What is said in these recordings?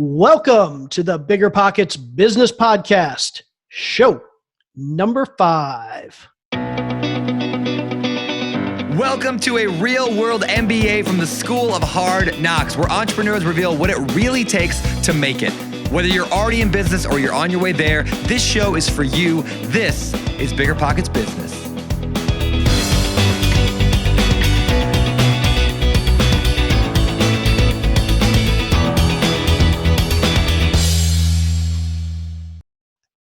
Welcome to the BiggerPockets Business Podcast, show number 5. Welcome to a real-world MBA from the School of Hard Knocks, where entrepreneurs reveal what it really takes to make it. Whether you're already in business or you're on your way there, this show is for you. This is BiggerPockets Business.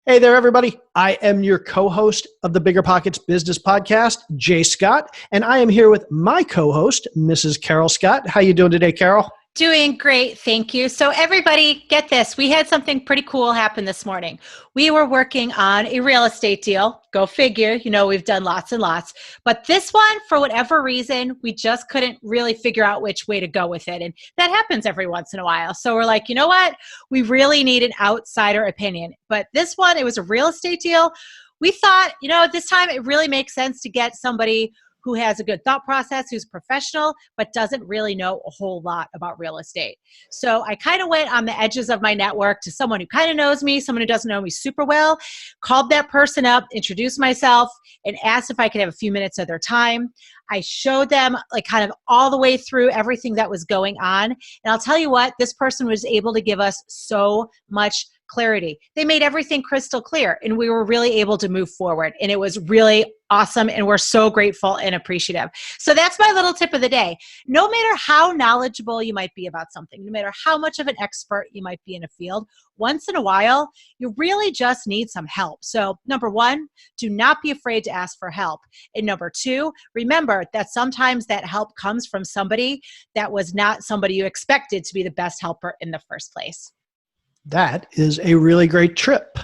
Hey there, everybody. I am your co-host of the BiggerPockets Business Podcast, Jay Scott, and I am here with my co-host, Mrs. Carol Scott. How you doing today, Carol? Doing great, thank you. So everybody, get this. We had something pretty cool happen this morning. We were working on a real estate deal. Go figure, you know, we've done lots and lots. But this one, for whatever reason, we just couldn't really figure out which way to go with it. And that happens every once in a while. So we're like, you know what? We really need an outsider opinion. But this one, it was a real estate deal. We thought, you know, at this time, it really makes sense to get somebody who has a good thought process, who's professional, but doesn't really know a whole lot about real estate. So I kind of went on the edges of my network to someone who kind of knows me, someone who doesn't know me super well, called that person up, introduced myself, and asked if I could have a few minutes of their time. I showed them like kind of all the way through everything that was going on. And I'll tell you what, this person was able to give us so much clarity. They made everything crystal clear, and we were really able to move forward. And it was really awesome, and we're so grateful and appreciative. So that's my little tip of the day. No matter how knowledgeable you might be about something, no matter how much of an expert you might be in a field, once in a while, you really just need some help. So number 1, do not be afraid to ask for help. And number 2, remember that sometimes that help comes from somebody that was not somebody you expected to be the best helper in the first place. That is a really great trip.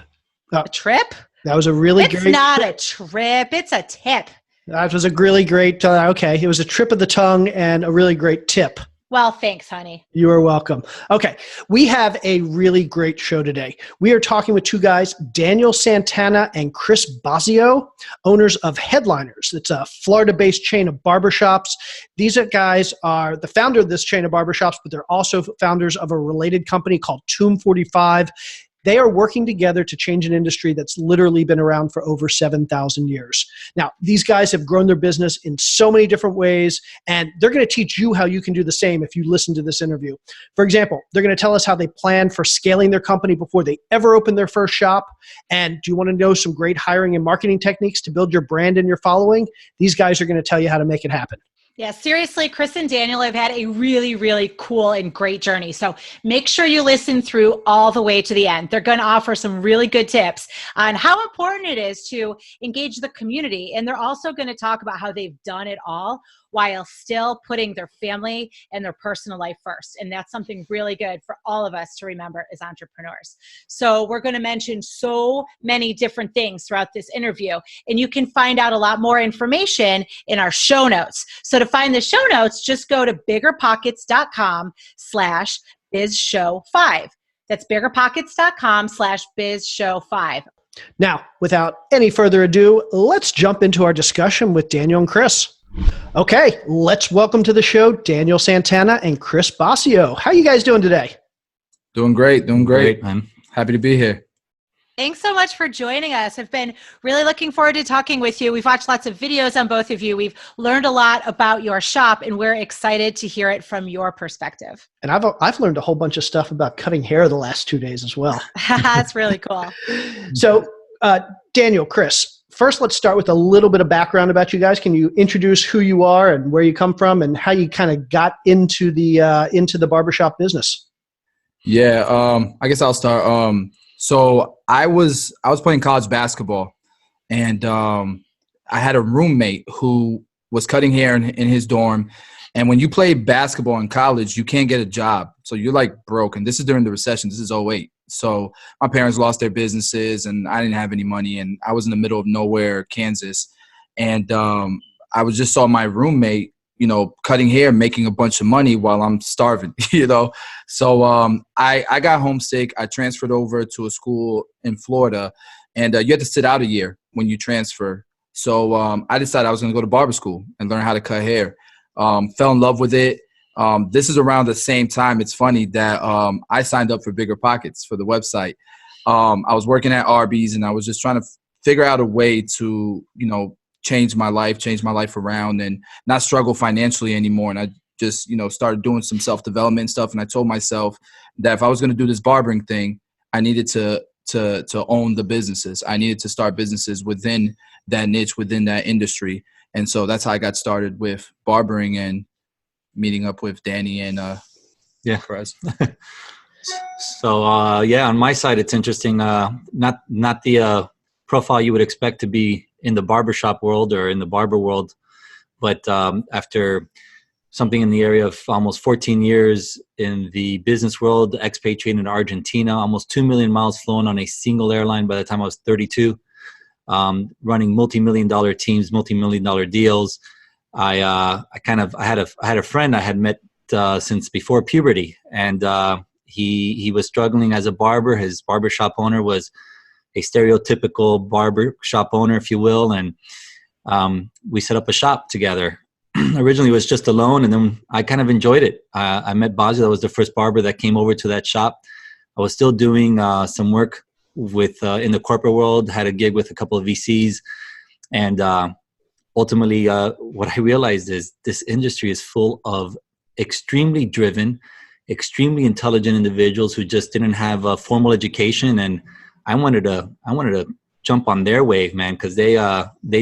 A trip? That was a really great It's not a trip. It's a tip. That was a really great, okay. It was a trip of the tongue and a really great tip. Well, thanks, honey. You are welcome. Okay, we have a really great show today. We are talking with 2 guys, Daniel Santana and Chris Bossio, owners of Headliners. It's a Florida-based chain of barbershops. These guys are the founder of this chain of barbershops, but they're also founders of a related company called Tomb 45. They are working together to change an industry that's literally been around for over 7,000 years. Now, these guys have grown their business in so many different ways, and they're going to teach you how you can do the same if you listen to this interview. For example, they're going to tell us how they plan for scaling their company before they ever open their first shop. And do you want to know some great hiring and marketing techniques to build your brand and your following? These guys are going to tell you how to make it happen. Yeah, seriously, Chris and Daniel have had a really, really cool and great journey. So make sure you listen through all the way to the end. They're going to offer some really good tips on how important it is to engage the community. And they're also going to talk about how they've done it all while still putting their family and their personal life first. And that's something really good for all of us to remember as entrepreneurs. So we're going to mention so many different things throughout this interview, and you can find out a lot more information in our show notes. So to find the show notes, just go to biggerpockets.com/bizshow5. That's biggerpockets.com/bizshow5. Now, without any further ado, let's jump into our discussion with Daniel and Chris. Okay, let's welcome to the show Daniel Santana and Chris Bossio. How are you guys doing today? Doing great, man. Happy to be here. Thanks so much for joining us. I've been really looking forward to talking with you. We've watched lots of videos on both of you. We've learned a lot about your shop, and we're excited to hear it from your perspective. And I've learned a whole bunch of stuff about cutting hair the last 2 days as well. That's really cool. So, Daniel, Chris, first, let's start with a little bit of background about you guys. Can you introduce who you are and where you come from and how you kind of got into the barbershop business? Yeah, I guess I'll start. So I was playing college basketball, and I had a roommate who was cutting hair in his dorm. And when you play basketball in college, you can't get a job. So you're like broke. And this is during the recession. This is '08. So my parents lost their businesses, and I didn't have any money, and I was in the middle of nowhere, Kansas. And I was just saw my roommate, you know, cutting hair, making a bunch of money while I'm starving, you know. So I got homesick. I transferred over to a school in Florida, and you had to sit out a year when you transfer. So I decided I was going to go to barber school and learn how to cut hair. Fell in love with it. this is around the same time. It's funny that I signed up for BiggerPockets for the website. I was working at Arby's, and I was just trying to figure out a way to, change my life around and not struggle financially anymore. And I just, started doing some self-development stuff. And I told myself that if I was going to do this barbering thing, I needed to own the businesses. I needed to start businesses within that niche, within that industry. And so that's how I got started with barbering and meeting up with Danny and Perez. So on my side, it's interesting. Not the profile you would expect to be in the barbershop world or in the barber world, but after something in the area of almost 14 years in the business world, expatriated in Argentina, almost 2 million miles flown on a single airline by the time I was 32, running multi-million-dollar teams, multi-million-dollar deals. I had a friend I had met since before puberty, and he was struggling as a barber. His barbershop owner was a stereotypical barbershop owner, if you will, and we set up a shop together. Originally, it was just alone, and then I kind of enjoyed it. I met Bossio. That was the first barber that came over to that shop. I was still doing some work with in the corporate world, had a gig with a couple of VCs, and ultimately, what I realized is this industry is full of extremely driven, extremely intelligent individuals who just didn't have a formal education, and I wanted to jump on their wave, man, because they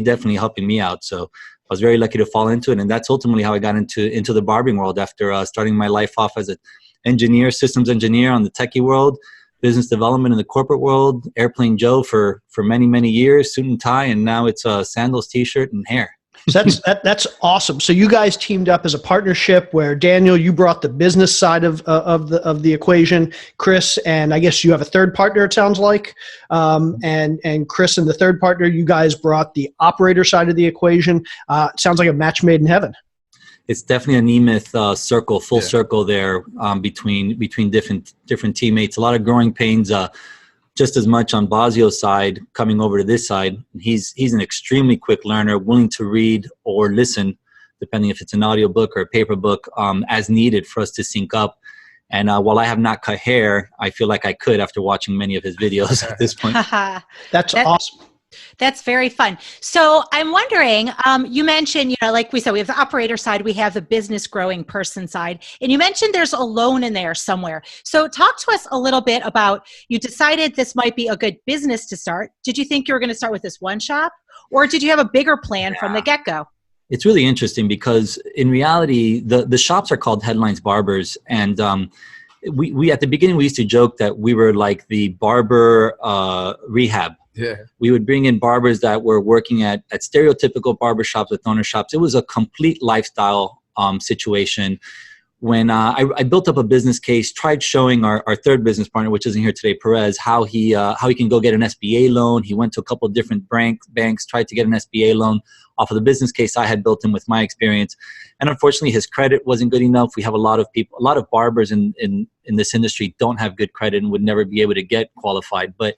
definitely helping me out. So I was very lucky to fall into it, and that's ultimately how I got into the barbering world after starting my life off as an engineer, systems engineer on the techie world, business development in the corporate world, Airplane Joe for many, many years, suit and tie, and now it's sandals, t-shirt, and hair. So that's awesome. So you guys teamed up as a partnership where Daniel, you brought the business side of the equation, Chris, and I guess you have a third partner, it sounds like, and Chris and the third partner, you guys brought the operator side of the equation. It sounds like a match made in heaven. It's definitely an E-Myth circle, circle there between different teammates. A lot of growing pains. Just as much on Bossio's side, coming over to this side, he's an extremely quick learner, willing to read or listen, depending if it's an audio book or a paper book, as needed for us to sync up. And while I have not cut hair, I feel like I could after watching many of his videos at this point. That's awesome. That's very fun. So I'm wondering, you mentioned, like we said, we have the operator side, we have the business growing person side, and you mentioned there's a loan in there somewhere. So talk to us a little bit about, you decided this might be a good business to start. Did you think you were going to start with this one shop, or did you have a bigger plan from the get-go? It's really interesting because in reality, the shops are called Headlines Barbers, and we at the beginning, we used to joke that we were like the barber rehab. Yeah, we would bring in barbers that were working at stereotypical barbershops with owner shops. It was a complete lifestyle situation. When I built up a business case, tried showing our third business partner, which isn't here today, Perez, how he can go get an SBA loan. He went to a couple of different banks, tried to get an SBA loan off of the business case I had built in with my experience. And unfortunately, his credit wasn't good enough. We have a lot of barbers in this industry don't have good credit and would never be able to get qualified. But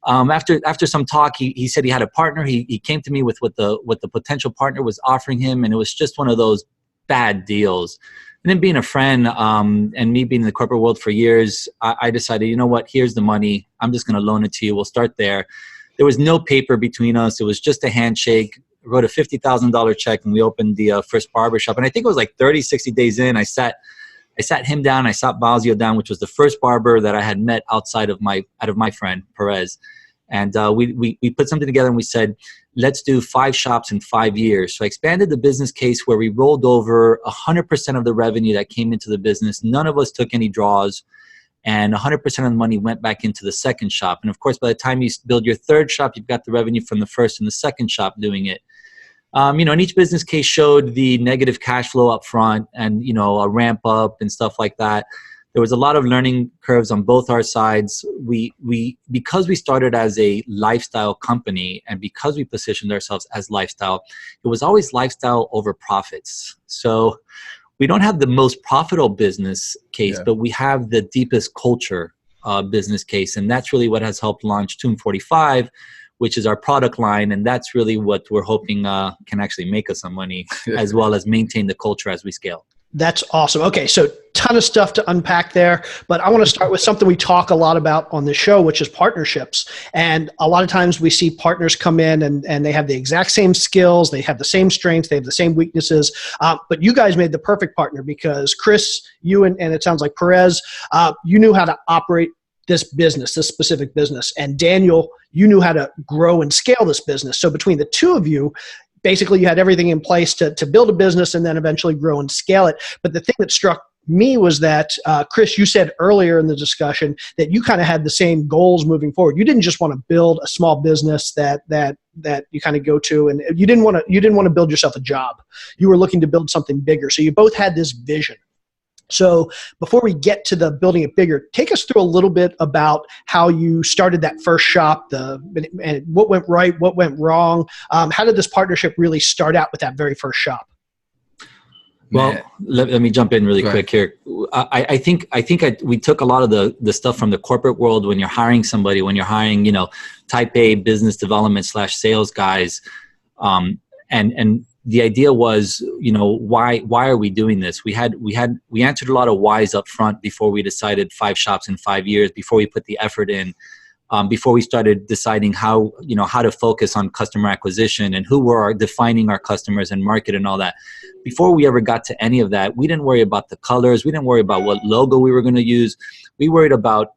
after some talk, he said he had a partner. He came to me with what the potential partner was offering him, and it was just one of those bad deals. And then being a friend and me being in the corporate world for years, I decided, you know what, here's the money. I'm just going to loan it to you. We'll start there. There was no paper between us. It was just a handshake. I wrote a $50,000 check, and we opened the first barbershop. And I think it was like 30, 60 days in, I sat him down. I sat Bossio down, which was the first barber that I had met out of my friend Perez. And we put something together, and we said, let's do 5 shops in 5 years. So I expanded the business case where we rolled over 100% of the revenue that came into the business. None of us took any draws, and 100% of the money went back into the second shop. And of course, by the time you build your third shop, you've got the revenue from the first and the second shop doing it. And each business case showed the negative cash flow up front and, a ramp up and stuff like that. There was a lot of learning curves on both our sides. Because we started as a lifestyle company and because we positioned ourselves as lifestyle, it was always lifestyle over profits. So we don't have the most profitable business case, but we have the deepest culture business case. And that's really what has helped launch Tomb 45, which is our product line. And that's really what we're hoping can actually make us some money as well as maintain the culture as we scale. That's awesome. Okay, so ton of stuff to unpack there, but I want to start with something we talk a lot about on the show, which is partnerships. And a lot of times we see partners come in and they have the exact same skills, they have the same strengths, they have the same weaknesses, but you guys made the perfect partner because Chris, you and it sounds like Perez, you knew how to operate this business, this specific business. And Daniel, you knew how to grow and scale this business. So between the two of you, basically you had everything in place to build a business and then eventually grow and scale it. But the thing that struck me was that, Chris, you said earlier in the discussion that you kind of had the same goals moving forward. You didn't just want to build a small business that you kind of go to, and you didn't want to build yourself a job. You were looking to build something bigger. So you both had this vision. So before we get to the building it bigger, take us through a little bit about how you started that first shop, and what went right, what went wrong. How did this partnership really start out with that very first shop? Well, let me jump in really quick here. I think we took a lot of the stuff from the corporate world when you're hiring somebody, when you're hiring, type A business development / sales guys. And the idea was, why are we doing this? We answered a lot of whys up front before we decided 5 shops in 5 years, before we put the effort in, before we started deciding how to focus on customer acquisition and who were defining our customers and market and all that. Before we ever got to any of that, we didn't worry about the colors. We didn't worry about what logo we were going to use. We worried about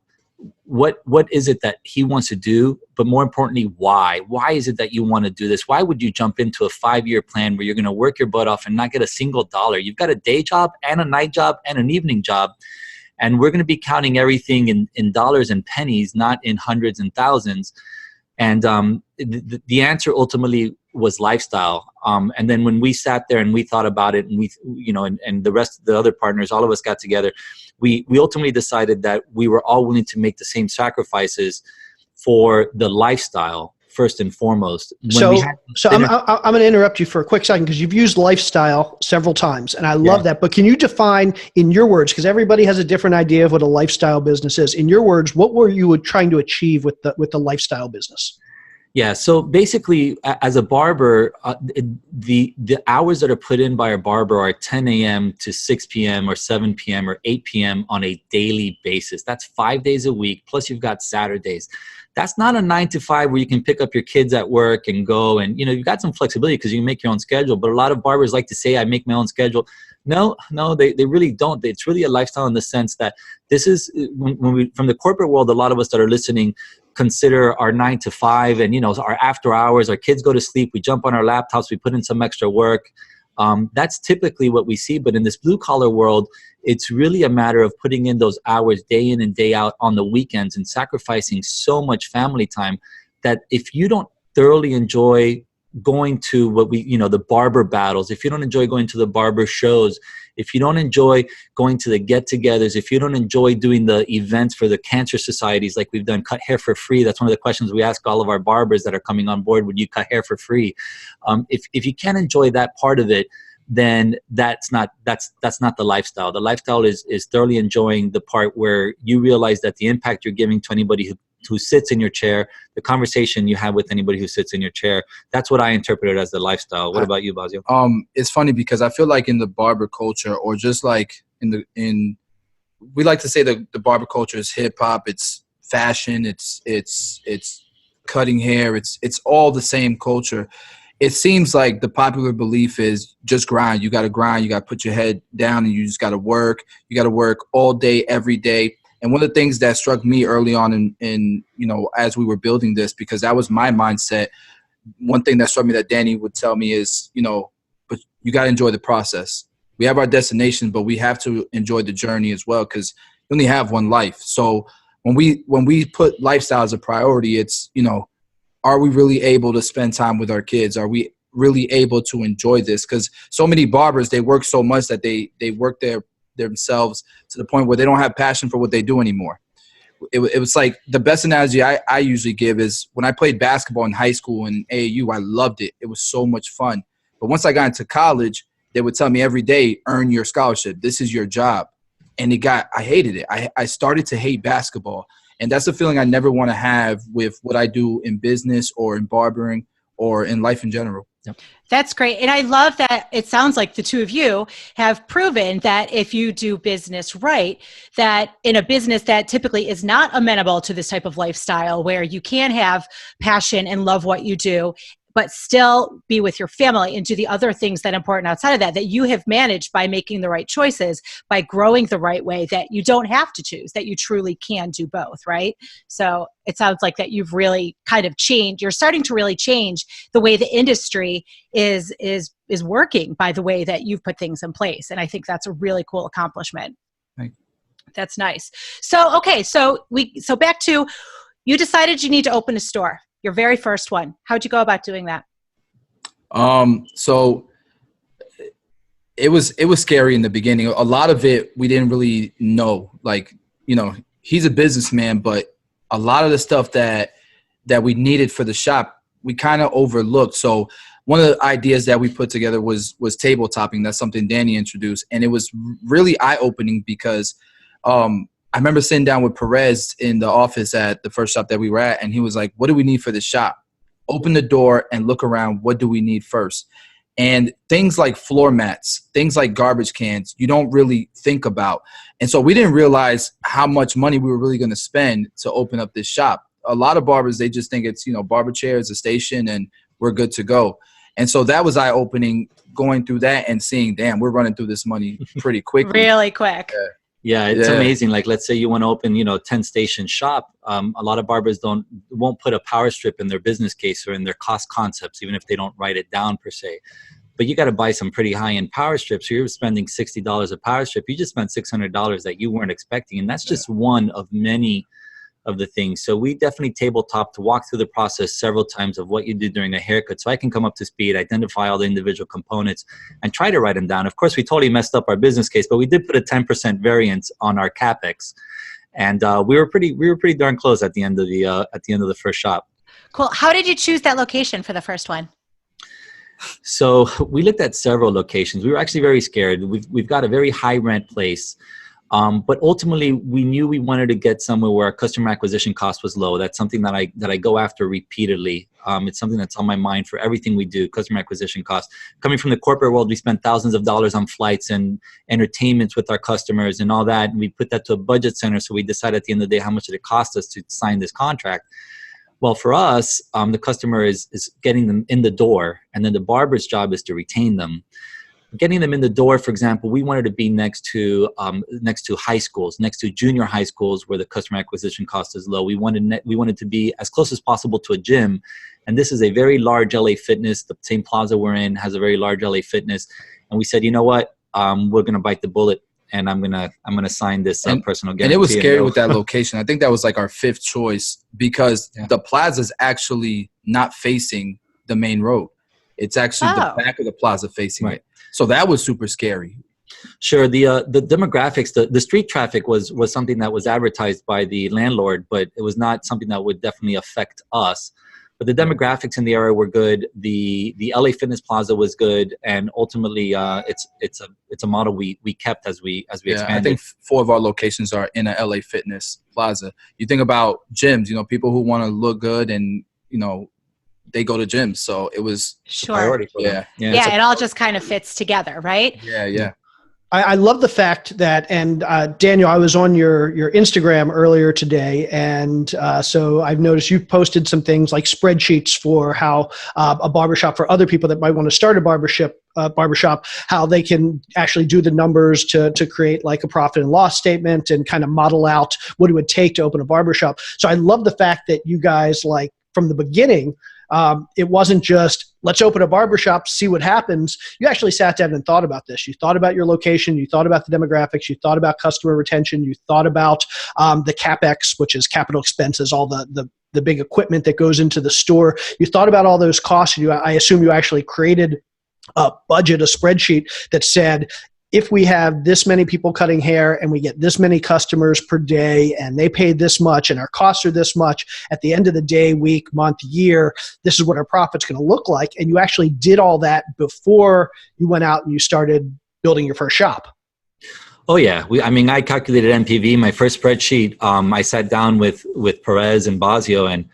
what is it that he wants to do, but more importantly, why? Why is it that you want to do this? Why would you jump into a 5-year plan where you're going to work your butt off and not get a single dollar? You've got a day job and a night job and an evening job, and we're going to be counting everything in dollars and pennies, not in hundreds and thousands. And the answer ultimately was lifestyle. And then when we sat there and we thought about it, and and the rest of the other partners, all of us got together, we ultimately decided that we were all willing to make the same sacrifices for the lifestyle first and foremost. I'm going to interrupt you for a quick second because you've used lifestyle several times, and I love that. But can you define in your words, because everybody has a different idea of what a lifestyle business is. In your words, what were you trying to achieve with the lifestyle business? Yeah. So basically, as a barber, the hours that are put in by a barber are 10 a.m. to 6 p.m. or 7 p.m. or 8 p.m. on a daily basis. That's 5 days a week. Plus you've got Saturdays. That's not a 9 to 5 where you can pick up your kids at work and go, and you've got some flexibility because you can make your own schedule. But a lot of barbers like to say, I make my own schedule. No, they really don't. It's really a lifestyle in the sense that this is when we, from the corporate world, a lot of us that are listening consider our 9 to 5 and, our after hours, our kids go to sleep, we jump on our laptops, we put in some extra work. That's typically what we see. But in this blue collar world, it's really a matter of putting in those hours day in and day out on the weekends and sacrificing so much family time that if you don't thoroughly enjoy going to the barber battles, if you don't enjoy going to the barber shows, if you don't enjoy going to the get-togethers, if you don't enjoy doing the events for the cancer societies like we've done, cut hair for free. That's one of the questions we ask all of our barbers that are coming on board. Would you cut hair for free? If you can't enjoy that part of it, then that's not the lifestyle. The lifestyle is thoroughly enjoying the part where you realize that the impact you're giving to anybody who sits in your chair, the conversation you have with anybody who sits in your chair, that's what I interpreted as the lifestyle. What about you, Bossio? It's funny because I feel like in the barber culture, or just like we like to say that the barber culture is hip hop, it's fashion, it's cutting hair, it's all the same culture. It seems like the popular belief is just grind. You got to grind. You got to put your head down and you just got to work. You got to work all day, every day. And one of the things that struck me early on in as we were building this, because that was my mindset, one thing that struck me that Danny would tell me is, but you got to enjoy the process. We have our destination, but we have to enjoy the journey as well, because you only have one life. So when we put lifestyle as a priority, it's, are we really able to spend time with our kids? Are we really able to enjoy this? Because so many barbers, they work so much that they work themselves to the point where they don't have passion for what they do anymore. It was like the best analogy I usually give is when I played basketball in high school and AAU, I loved it. It was so much fun. But once I got into college, they would tell me every day, earn your scholarship. This is your job. And I hated it. I started to hate basketball. And that's a feeling I never want to have with what I do in business or in barbering or in life in general. Yep. That's great. And I love that it sounds like the two of you have proven that if you do business right, that in a business that typically is not amenable to this type of lifestyle where you can have passion and love what you do, but still be with your family and do the other things that are important outside of that, that you have managed by making the right choices, by growing the right way, that you don't have to choose, that you truly can do both, right? So it sounds like that you've really kind of changed. You're starting to really change the way the industry is working by the way that you've put things in place. And I think that's a really cool accomplishment. Thank you. That's nice. So, okay. So back to, you decided you need to open a store. Your very first one. How'd you go about doing that? So it was scary in the beginning. A lot of it we didn't really know. Like, he's a businessman, but a lot of the stuff that we needed for the shop, we kind of overlooked. So one of the ideas that we put together was table topping. That's something Danny introduced, and it was really eye-opening because I remember sitting down with Perez in the office at the first shop that we were at, and he was like, what do we need for the shop? Open the door and look around. What do we need first? And things like floor mats, things like garbage cans, you don't really think about. And so we didn't realize how much money we were really going to spend to open up this shop. A lot of barbers, they just think it's, barber chairs, a station, and we're good to go. And so that was eye-opening, going through that and seeing, damn, we're running through this money pretty quickly. Really quick. Yeah, it's amazing. Like, let's say you want to open, 10-station shop. A lot of barbers won't put a power strip in their business case or in their cost concepts, even if they don't write it down per se. But you got to buy some pretty high-end power strips. So you're spending $60 a power strip. You just spent $600 that you weren't expecting, and that's just one of many of the things. So we definitely tabletop to walk through the process several times of what you do during a haircut, so I can come up to speed, identify all the individual components, and try to write them down. Of course, we totally messed up our business case, but we did put a 10% variance on our capex, and we were pretty darn close at the end of the first shop. Cool. How did you choose that location for the first one? So we looked at several locations. We were actually very scared. We've got a very high rent place. But ultimately, we knew we wanted to get somewhere where our customer acquisition cost was low. That's something that I go after repeatedly. It's something that's on my mind for everything we do, customer acquisition cost. Coming from the corporate world, we spend thousands of dollars on flights and entertainments with our customers and all that. And we put that to a budget center. So we decide at the end of the day how much did it cost us to sign this contract. Well, for us, the customer is getting them in the door, and then the barber's job is to retain them. Getting them in the door, for example, we wanted to be next to high schools, next to junior high schools where the customer acquisition cost is low. We wanted to be as close as possible to a gym, and this is a very large LA Fitness. The same plaza we're in has a very large LA Fitness, and we said, you know what, we're gonna bite the bullet, and I'm gonna sign this personal guarantee. And it was scary with that location. I think that was like our fifth choice because the plaza is actually not facing the main road. It's actually the back of the plaza facing it. So that was super scary. Sure. The demographics, the street traffic was something that was advertised by the landlord, but it was not something that would definitely affect us. But the demographics in the area were good. The LA Fitness Plaza was good, and ultimately, it's a model we kept as we expanded. I think 4 of our locations are in a LA Fitness Plaza. You think about gyms, people who want to look good and they go to gyms, so it was sure. a priority for them. Yeah, it all just kind of fits together, right? Yeah. I love the fact that, and Daniel, I was on your Instagram earlier today, and so I've noticed you've posted some things like spreadsheets for how a barbershop, for other people that might want to start a barbershop, how they can actually do the numbers to create like a profit and loss statement and kind of model out what it would take to open a barbershop. So I love the fact that you guys, like from the beginning, it wasn't just let's open a barbershop, see what happens. You actually sat down and thought about this. You thought about your location. You thought about the demographics. You thought about customer retention. You thought about the CapEx, which is capital expenses, all the big equipment that goes into the store. You thought about all those costs. I assume you actually created a budget, a spreadsheet that said, if we have this many people cutting hair and we get this many customers per day and they pay this much and our costs are this much, at the end of the day, week, month, year, this is what our profit's going to look like. And you actually did all that before you went out and you started building your first shop. Oh yeah. I calculated NPV. My first spreadsheet, I sat down with Perez and Bossio, and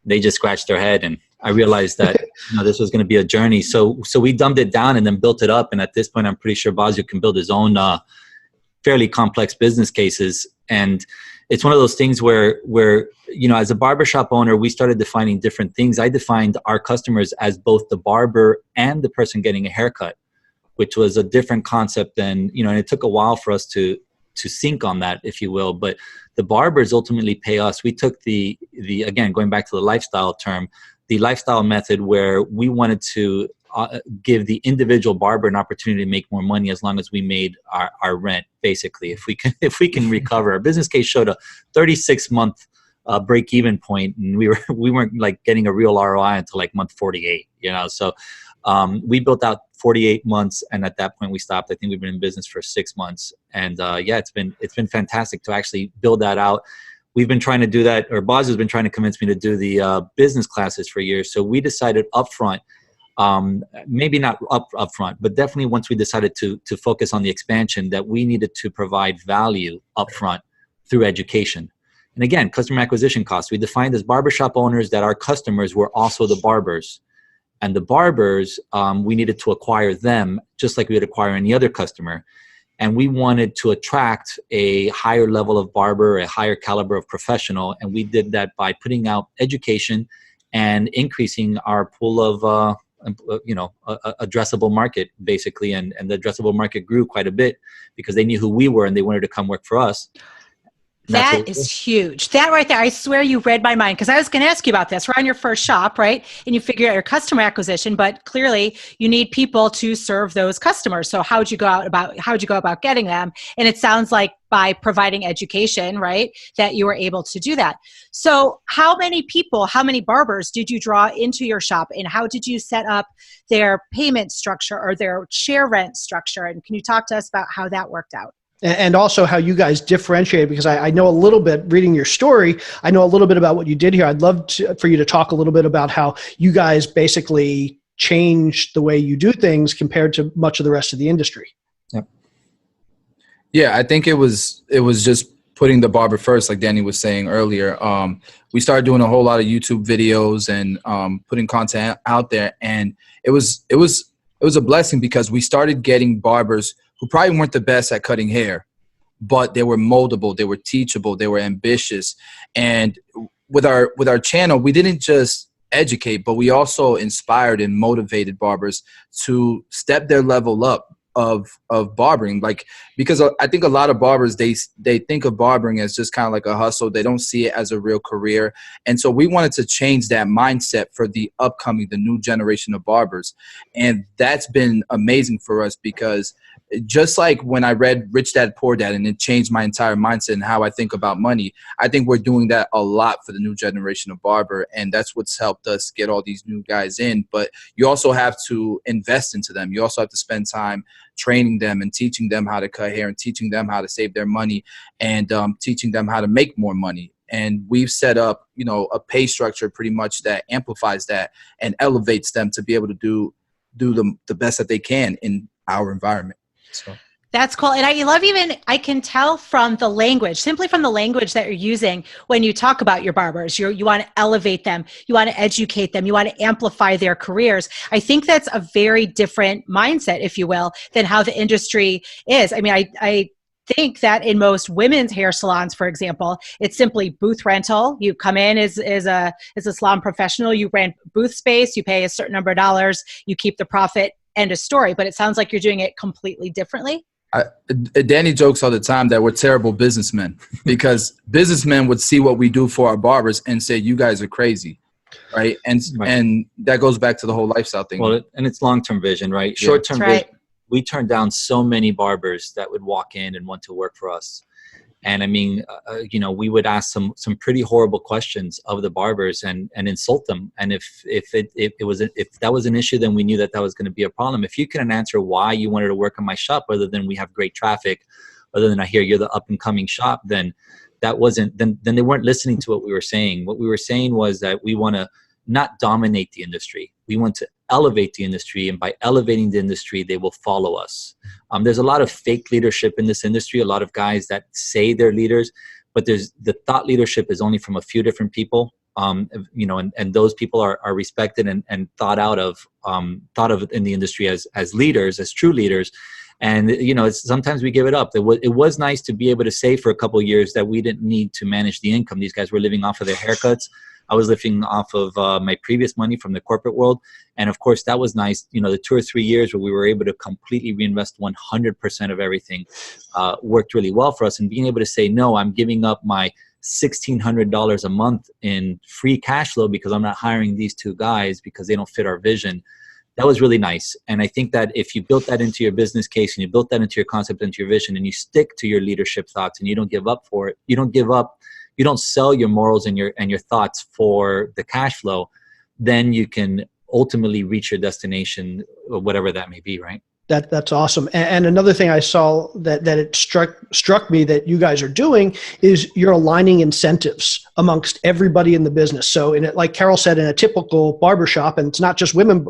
they just scratched their head, and I realized that this was going to be a journey. So we dumbed it down and then built it up. And at this point, I'm pretty sure Bossio can build his own fairly complex business cases. And it's one of those things where as a barbershop owner, we started defining different things. I defined our customers as both the barber and the person getting a haircut, which was a different concept than, and it took a while for us to sync on that, if you will. But the barbers ultimately pay us. We took the again, going back to the lifestyle term, the lifestyle method, where we wanted to give the individual barber an opportunity to make more money as long as we made our rent. Basically, if we can recover. Our business case showed a 36-month break-even point, and we weren't like getting a real ROI until like month 48. So we built out 48 months, and at that point we stopped. I think we've been in business for 6 months, and it's been fantastic to actually build that out. We've been trying to do that, or Boz has been trying to convince me to do the business classes for years. So we decided upfront, maybe not upfront, but definitely once we decided to focus on the expansion, that we needed to provide value upfront through education. And again, customer acquisition costs. We defined as barbershop owners that our customers were also the barbers. And the barbers, we needed to acquire them just like we would acquire any other customer. And we wanted to attract a higher level of barber, a higher caliber of professional. And we did that by putting out education and increasing our pool of, addressable market, basically. And the addressable market grew quite a bit because they knew who we were and they wanted to come work for us. That is huge. That right there, I swear you read my mind, because I was going to ask you about this. We're on your first shop, right? And you figure out your customer acquisition, but clearly you need people to serve those customers. So how'd you go about getting them? And it sounds like by providing education, right, that you were able to do that. So how many barbers did you draw into your shop, and how did you set up their payment structure or their share rent structure? And can you talk to us about how that worked out? And also how you guys differentiate, because I know a little bit, reading your story, I know a little bit about what you did here. I'd love for you to talk a little bit about how you guys basically changed the way you do things compared to much of the rest of the industry. Yep. Yeah, I think it was just putting the barber first, like Danny was saying earlier. We started doing a whole lot of YouTube videos and putting content out there, and it was a blessing because we started getting barbers who probably weren't the best at cutting hair, but they were moldable, they were teachable, they were ambitious. And with our channel, we didn't just educate, but we also inspired and motivated barbers to step their level up of barbering. Like, because I think a lot of barbers, they think of barbering as just kind of like a hustle. They don't see it as a real career. And so we wanted to change that mindset for the new generation of barbers. And that's been amazing for us, because just like when I read Rich Dad Poor Dad and it changed my entire mindset and how I think about money, I think we're doing that a lot for the new generation of barber. And that's what's helped us get all these new guys in. But you also have to invest into them. You also have to spend time training them and teaching them how to cut hair and teaching them how to save their money and teaching them how to make more money. And we've set up, a pay structure pretty much that amplifies that and elevates them to be able to do the best that they can in our environment. So that's cool. And I can tell from the language, simply from the language that you're using when you talk about your barbers, you want to elevate them, you want to educate them, you want to amplify their careers. I think that's a very different mindset, if you will, than how the industry is. I mean, I think that in most women's hair salons, for example, it's simply booth rental. You come in as a salon professional, you rent booth space, you pay a certain number of dollars, you keep the profit, end of story. But it sounds like you're doing it completely differently. Danny jokes all the time that we're terrible businessmen, because businessmen would see what we do for our barbers and say, you guys are crazy. Right. And that goes back to the whole lifestyle thing. Well, and it's long-term vision, right? Yeah. Short-term Right. vision. We turned down so many barbers that would walk in and want to work for us. And I mean, we would ask some pretty horrible questions of the barbers and insult them. And if that was an issue, then we knew that was going to be a problem. If you couldn't answer why you wanted to work in my shop, other than we have great traffic, other than I hear you're the up and coming shop, then they weren't listening to what we were saying. What we were saying was that we want to not dominate the industry. We want to elevate the industry, and by elevating the industry, they will follow us. There's a lot of fake leadership in this industry, a lot of guys that say they're leaders, but the thought leadership is only from a few different people. and those people are respected and thought of in the industry as leaders, as true leaders. And sometimes we give it up. It was nice to be able to say for a couple of years that we didn't need to manage the income. These guys were living off of their haircuts. I was living off of my previous money from the corporate world. And of course, that was nice. The 2 or 3 years where we were able to completely reinvest 100% of everything worked really well for us. And being able to say, no, I'm giving up my $1,600 a month in free cash flow because I'm not hiring these 2 guys because they don't fit our vision. That was really nice. And I think that if you built that into your business case and you built that into your concept, into your vision, and you stick to your leadership thoughts and you don't give up for it, you don't give up, you don't sell your morals and your thoughts for the cash flow, then you can ultimately reach your destination, whatever that may be, right? That's awesome. And another thing I saw that it struck me that you guys are doing is you're aligning incentives amongst everybody in the business. So like Carol said, in a typical barbershop, and it's not just women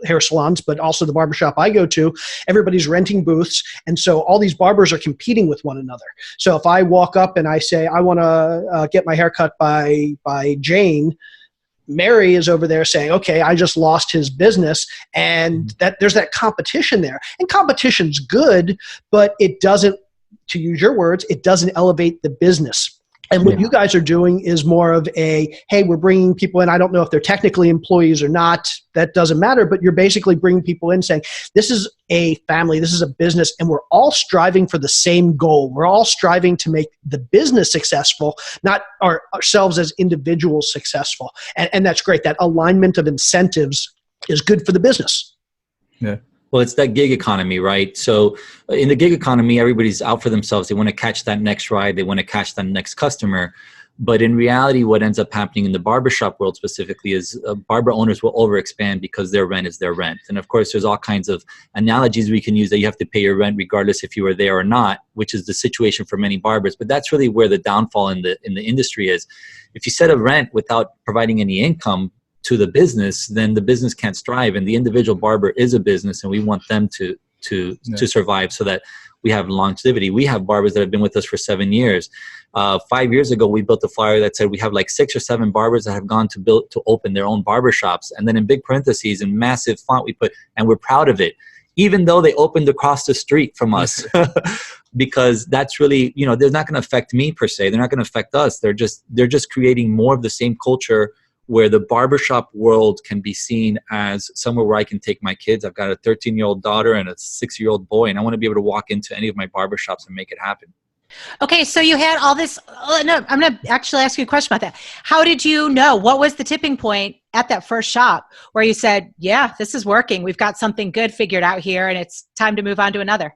hair salons, but also the barbershop I go to, everybody's renting booths. And so all these barbers are competing with one another. So if I walk up and I say, I want to get my hair cut by Jane, Mary is over there saying, okay, I just lost his business, and that there's that competition there. And competition's good, but it doesn't, to use your words, it doesn't elevate the business. And what you guys are doing is more of a, hey, we're bringing people in. I don't know if they're technically employees or not. That doesn't matter. But you're basically bringing people in saying, this is a family, this is a business, and we're all striving for the same goal. We're all striving to make the business successful, not ourselves as individuals successful. And that's great. That alignment of incentives is good for the business. Yeah. Well, it's that gig economy, right? So in the gig economy, everybody's out for themselves. They want to catch that next ride. They want to catch that next customer. But in reality, what ends up happening in the barbershop world specifically is barber owners will overexpand because their rent is their rent. And of course, there's all kinds of analogies we can use that you have to pay your rent regardless if you were there or not, which is the situation for many barbers. But that's really where the downfall in the industry is. If you set a rent without providing any income to the business, then the business can't strive. And the individual barber is a business, and we want them to survive so that we have longevity. We have barbers that have been with us for 7 years. 5 years ago, we built a flyer that said we have like 6 or 7 barbers that have gone to open their own barbershops. And then in big parentheses, in massive font, we put, and we're proud of it, even though they opened across the street from us. Because that's really, they're not going to affect me per se. They're not going to affect us. They're just creating more of the same culture where the barbershop world can be seen as somewhere where I can take my kids. I've got a 13-year-old daughter and a 6-year-old boy, and I want to be able to walk into any of my barbershops and make it happen. Okay, so you had all this. No, I'm going to actually ask you a question about that. How did you know? What was the tipping point at that first shop where you said, yeah, this is working. We've got something good figured out here, and it's time to move on to another?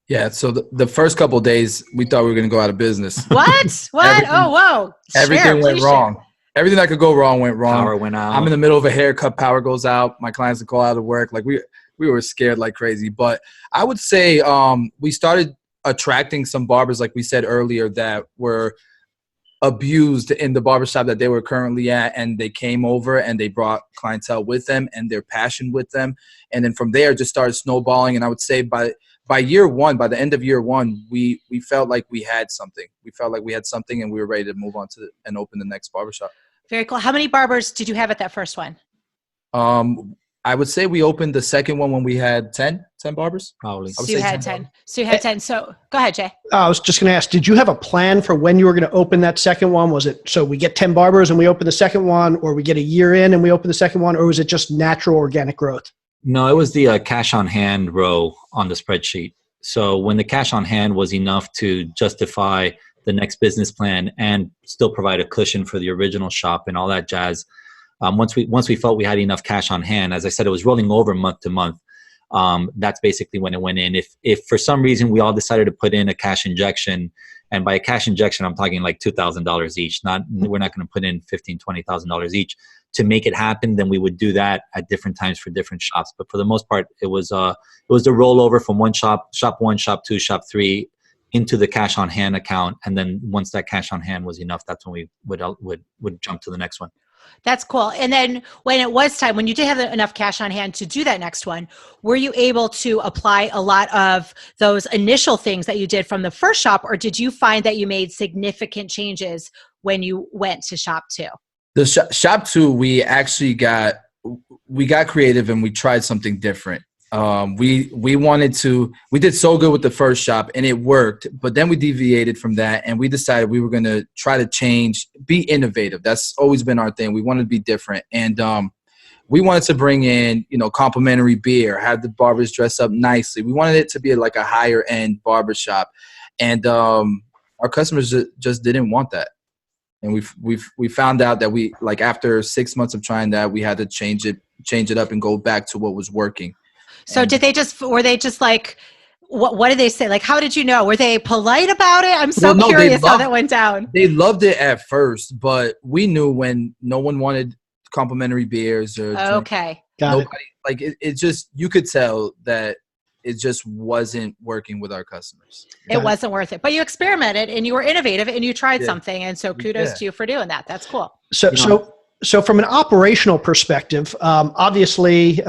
Yeah, so the first couple of days, we thought we were going to go out of business. What? Oh, whoa. Everything went wrong. Everything that could go wrong went wrong. Power went out. I'm in the middle of a haircut. Power goes out. My clients would call out of work. Like we were scared like crazy. But I would say we started attracting some barbers, like we said earlier, that were abused in the barbershop that they were currently at, and they came over and they brought clientele with them and their passion with them. And then from there, it just started snowballing. And I would say by year one, by the end of year one, we felt like we had something. We felt like we had something, and we were ready to move on to and open the next barbershop. Very cool. How many barbers did you have at that first one? I would say we opened the second one when we had 10 barbers. Probably. So you had 10. So you had 10. So go ahead, Jay. I was just going to ask, did you have a plan for when you were going to open that second one? Was it so we get 10 barbers and we open the second one, or we get a year in and we open the second one, or was it just natural organic growth? No, it was the cash on hand row on the spreadsheet. So when the cash on hand was enough to justify the next business plan and still provide a cushion for the original shop and all that jazz, once we felt we had enough cash on hand, as I said, it was rolling over month to month. That's basically when it went in. If for some reason we all decided to put in a cash injection, and by a cash injection, I'm talking like $2,000 each. We're not going to put in $15,000, $20,000 each to make it happen. Then we would do that at different times for different shops. But for the most part, it was the rollover from one shop 1, shop 2, shop 3, into the cash on hand account. And then once that cash on hand was enough, that's when we would jump to the next one. That's cool. And then when it was time, when you did have enough cash on hand to do that next one, were you able to apply a lot of those initial things that you did from the first shop, or did you find that you made significant changes when you went to shop 2? The shop 2, we actually got creative and we tried something different. We did so good with the first shop and it worked, but then we deviated from that and we decided we were going to try to change, be innovative. That's always been our thing. We wanted to be different. And, we wanted to bring in, complimentary beer, have the barbers dress up nicely. We wanted it to be like a higher end barbershop. And, our customers just didn't want that. And we found out that after 6 months of trying that, we had to change it up and go back to what was working. So were they just like, what did they say? Like, how did you know? Were they polite about it? I'm so curious how that went down. They loved it at first, but we knew when no one wanted complimentary beers or okay. Got it. Like it just, you could tell that it just wasn't working with our customers. It wasn't worth it. But you experimented and you were innovative and you tried something. And so kudos to you for doing that. That's cool. So from an operational perspective, obviously,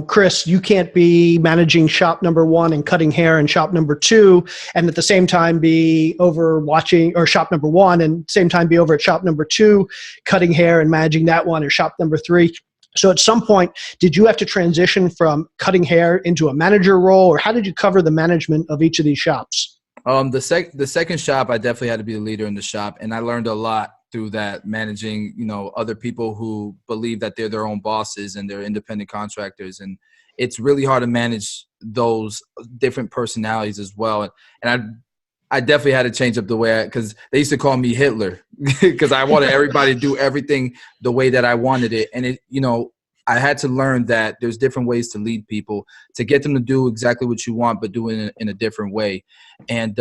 Chris, you can't be managing shop number 1 and cutting hair in shop number 2, and at the same time be over watching or shop number 1 and same time be over at shop number 2, cutting hair and managing that one, or shop number 3. So at some point, did you have to transition from cutting hair into a manager role, or how did you cover the management of each of these shops? The second shop, I definitely had to be the leader in the shop, and I learned a lot through that, managing, other people who believe that they're their own bosses and they're independent contractors. And it's really hard to manage those different personalities as well. And I definitely had to change up the way, because they used to call me Hitler because I wanted everybody to do everything the way that I wanted it. And I had to learn that there's different ways to lead people, to get them to do exactly what you want, but do it in a different way. And,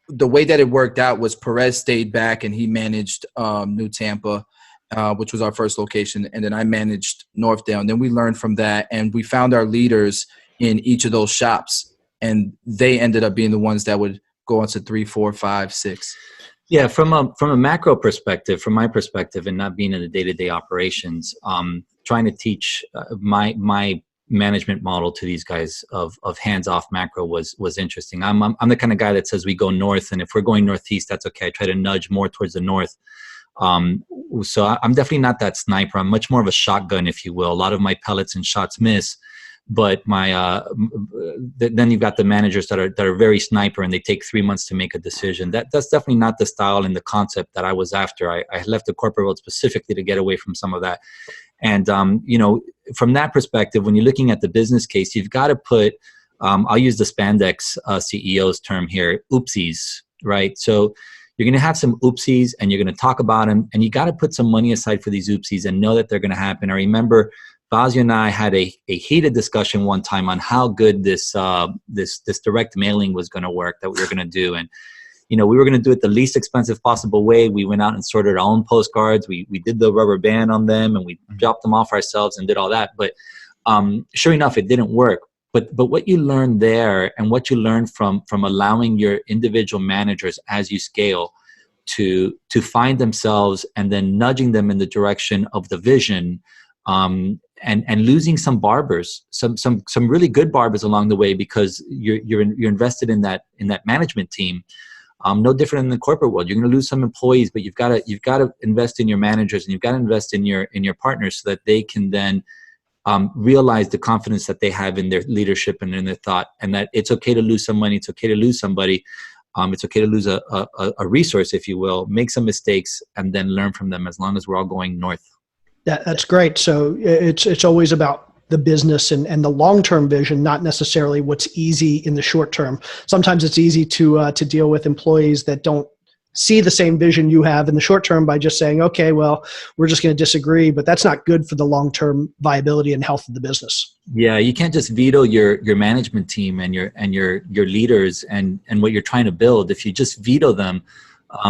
the way that it worked out was Perez stayed back and he managed New Tampa, which was our first location. And then I managed Northdale. And then we learned from that, and we found our leaders in each of those shops. And they ended up being the ones that would go on to 3, 4, 5, 6. Yeah, from a macro perspective, from my perspective, and not being in the day-to-day operations, trying to teach my management model to these guys of hands-off macro was interesting. I'm the kind of guy that says we go north, and if we're going northeast, that's okay. I try to nudge more towards the north. So I'm definitely not that sniper. I'm much more of a shotgun, if you will. A lot of my pellets and shots miss, but then you've got the managers that are very sniper, and they take 3 months to make a decision. That's definitely not the style and the concept that I was after. I left the corporate world specifically to get away from some of that. And, from that perspective, when you're looking at the business case, you've got to put, I'll use the spandex CEO's term here, oopsies, right? So you're going to have some oopsies and you're going to talk about them, and you got to put some money aside for these oopsies and know that they're going to happen. I remember Bossio and I had a heated discussion one time on how good this direct mailing was going to work that we were going to do. And, we were going to do it the least expensive possible way. We went out and sorted our own postcards. We did the rubber band on them, and we dropped them off ourselves and did all that. But sure enough, it didn't work. But what you learn there, and what you learn from allowing your individual managers as you scale to find themselves and then nudging them in the direction of the vision, and losing some barbers, some really good barbers along the way, because you're invested in that management team. No different in the corporate world. You're going to lose some employees, but you've got to invest in your managers, and you've got to invest in your partners, so that they can then realize the confidence that they have in their leadership and in their thought, and that it's okay to lose some money. It's okay to lose somebody. It's okay to lose a resource, if you will, make some mistakes, and then learn from them, as long as we're all going north. That's great. So it's always about the business and the long-term vision, not necessarily what's easy in the short term. Sometimes it's easy to deal with employees that don't see the same vision you have in the short term by just saying, okay, well, we're just going to disagree, but that's not good for the long-term viability and health of the business. Yeah, you can't just veto your management team and your leaders and what you're trying to build. If you just veto them,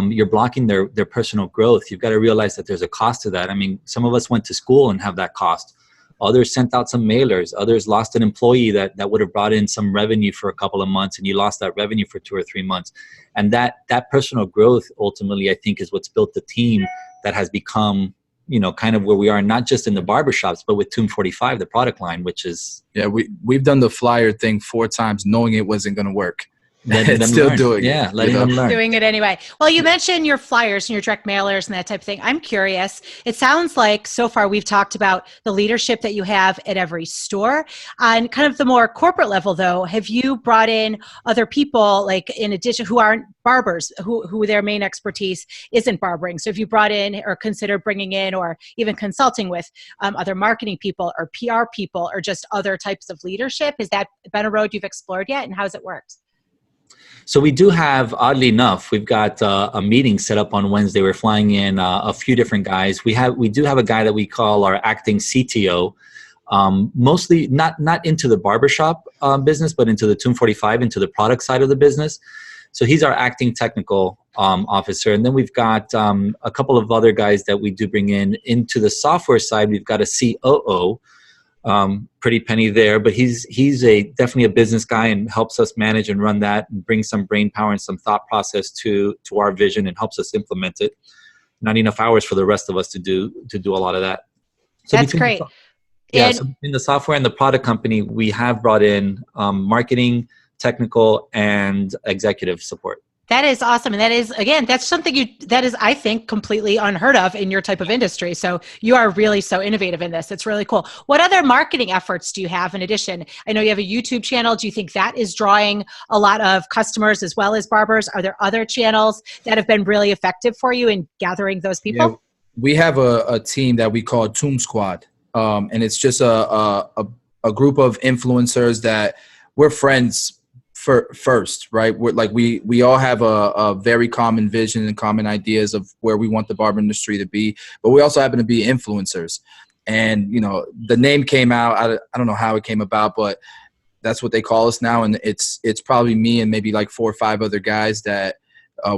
you're blocking their personal growth. You've got to realize that there's a cost to that. I mean, some of us went to school and have that cost. Others sent out some mailers. Others lost an employee that would have brought in some revenue for a couple of months, and you lost that revenue for 2 or 3 months. And that personal growth, ultimately, I think, is what's built the team that has become, kind of where we are, not just in the barbershops, but with Tomb 45, the product line, which is... Yeah, we've done the flyer thing 4 times knowing it wasn't going to work. letting them still learn. doing it. Yeah, letting them learn. Doing it anyway. Well, you mentioned your flyers and your direct mailers and that type of thing. I'm curious. It sounds like so far we've talked about the leadership that you have at every store. On kind of the more corporate level, though, have you brought in other people, like in addition, who aren't barbers, who their main expertise isn't barbering? So if you brought in or considered bringing in or even consulting with other marketing people or PR people or just other types of leadership, has that been a road you've explored yet, and how's it worked? So we do have, oddly enough, we've got a meeting set up on Wednesday. We're flying in a few different guys. We do have a guy that we call our acting CTO, mostly not into the barbershop business, but into the Tomb 45, into the product side of the business. So he's our acting technical officer. And then we've got a couple of other guys that we do bring in. Into the software side, we've got a COO, pretty penny there, but he's definitely a business guy and helps us manage and run that and bring some brain power and some thought process to our vision and helps us implement it. Not enough hours for the rest of us to do a lot of that. So that's great. So in the software and the product company, we have brought in marketing, technical, and executive support. That is awesome. And that is, again, that's something that is, I think, completely unheard of in your type of industry. So you are really so innovative in this. It's really cool. What other marketing efforts do you have in addition? I know you have a YouTube channel. Do you think that is drawing a lot of customers as well as barbers? Are there other channels that have been really effective for you in gathering those people? Yeah, we have a team that we call Tomb Squad. And it's just a group of influencers that we're friends first, right? We all have a very common vision and common ideas of where we want the barber industry to be, but we also happen to be influencers. And, the name came out, I don't know how it came about, but that's what they call us now. And it's probably me and maybe like 4 or 5 other guys that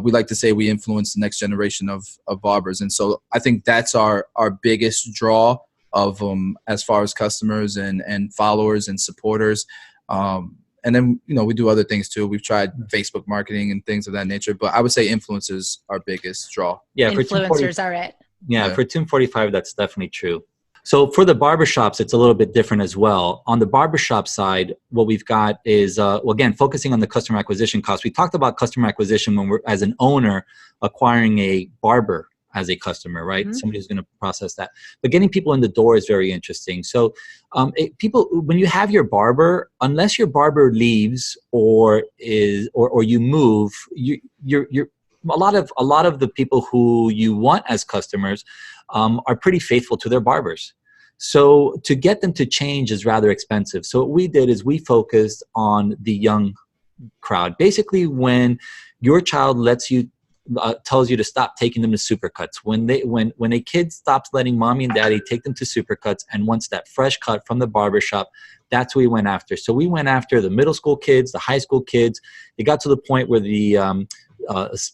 we like to say we influence the next generation of barbers. And so I think that's our biggest draw of as far as customers and followers and supporters. And then, we do other things too. We've tried Facebook marketing and things of that nature, but I would say influencers are our biggest draw. Yeah, influencers are it. Yeah, for Tomb 45, that's definitely true. So for the barbershops, it's a little bit different as well. On the barbershop side, what we've got is, again, focusing on the customer acquisition cost. We talked about customer acquisition when we're, as an owner, acquiring a barber as a customer, right? Mm-hmm. Somebody who's going to process that. But getting people in the door is very interesting. So when you have your barber, unless your barber leaves or you move, you're a lot of the people who you want as customers are pretty faithful to their barbers. So to get them to change is rather expensive. So what we did is we focused on the young crowd. Basically, when your child tells you to stop taking them to Supercuts. When a kid stops letting mommy and daddy take them to Supercuts and wants that fresh cut from the barbershop, that's what we went after. So we went after the middle school kids, the high school kids. It got to the point where the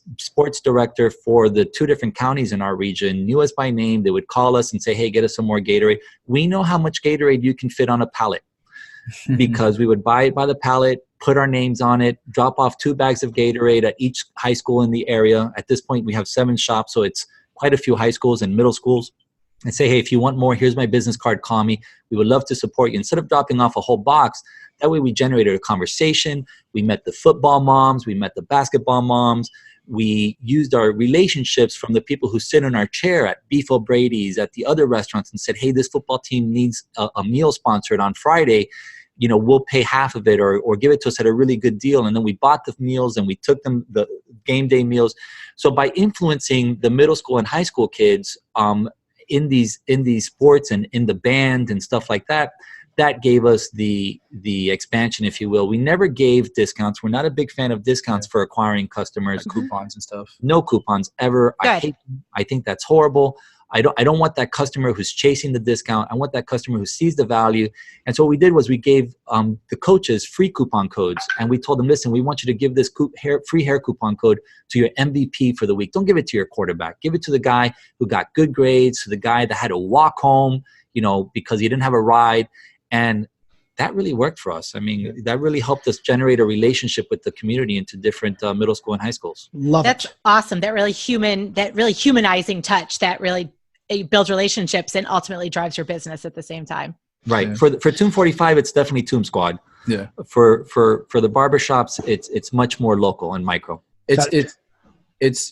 sports director for the 2 different counties in our region knew us by name. They would call us and say, hey, get us some more Gatorade. We know how much Gatorade you can fit on a pallet because we would buy it by the pallet, put our names on it, drop off 2 bags of Gatorade at each high school in the area. At this point, we have 7 shops, so it's quite a few high schools and middle schools. And say, hey, if you want more, here's my business card, call me. We would love to support you. Instead of dropping off a whole box, that way we generated a conversation. We met the football moms. We met the basketball moms. We used our relationships from the people who sit in our chair at Beef O'Brady's, at the other restaurants, and said, hey, this football team needs a meal sponsored on Friday. We'll pay half of it or give it to us at a really good deal. And then we bought the meals and we took them the game day meals. So by influencing the middle school and high school kids in these sports and in the band and stuff like that, that gave us the expansion, if you will. We never gave discounts. We're not a big fan of discounts for acquiring customers. Like coupons and stuff. No coupons ever. I think that's horrible. I don't want that customer who's chasing the discount. I want that customer who sees the value. And so what we did was we gave the coaches free coupon codes. And we told them, listen, we want you to give this free hair coupon code to your MVP for the week. Don't give it to your quarterback. Give it to the guy who got good grades, to the guy that had to walk home, because he didn't have a ride. And that really worked for us. I mean, that really helped us generate a relationship with the community into different middle school and high schools. That's awesome. That really humanizing touch that really builds relationships and ultimately drives your business at the same time. Right. Yeah. For Tomb 45, it's definitely Tomb Squad. Yeah. For the barbershops, it's much more local and micro. It's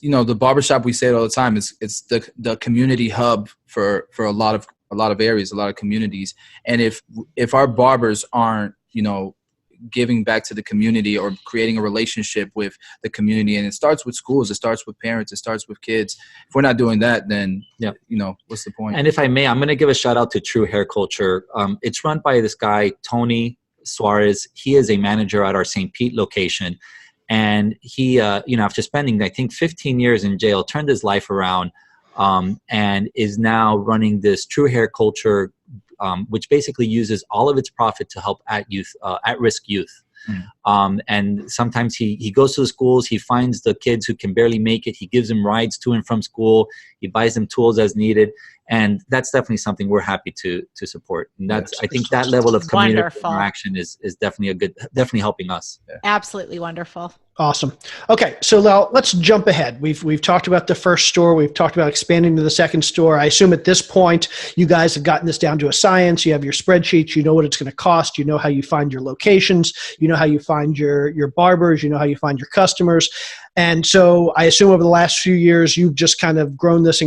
the barbershop, we say it all the time, it's the community hub for a lot of areas, a lot of communities. And if our barbers aren't giving back to the community or creating a relationship with the community, and it starts with schools, it starts with parents, it starts with kids. If we're not doing that, then what's the point? And if I may, I'm going to give a shout out to True Hair Culture. It's run by this guy Tony Suarez. He is a manager at our St. Pete location, and he after spending I think 15 years in jail, turned his life around, and is now running this True Hair Culture, which basically uses all of its profit to help at-risk youth. And sometimes he goes to the schools, he finds the kids who can barely make it, he gives them rides to and from school, he buys them tools as needed, and that's definitely something we're happy to support. And that's I think that level of community interaction is definitely helping us. Yeah. Absolutely wonderful. Awesome. Okay, so now let's jump ahead. We've talked about the first store. We've talked about expanding to the second store. I assume at this point, you guys have gotten this down to a science. You have your spreadsheets. You know what it's going to cost. You know how you find your locations. You know how you find your barbers. You know how you find your customers. And so I assume over the last few years, you've just kind of grown this.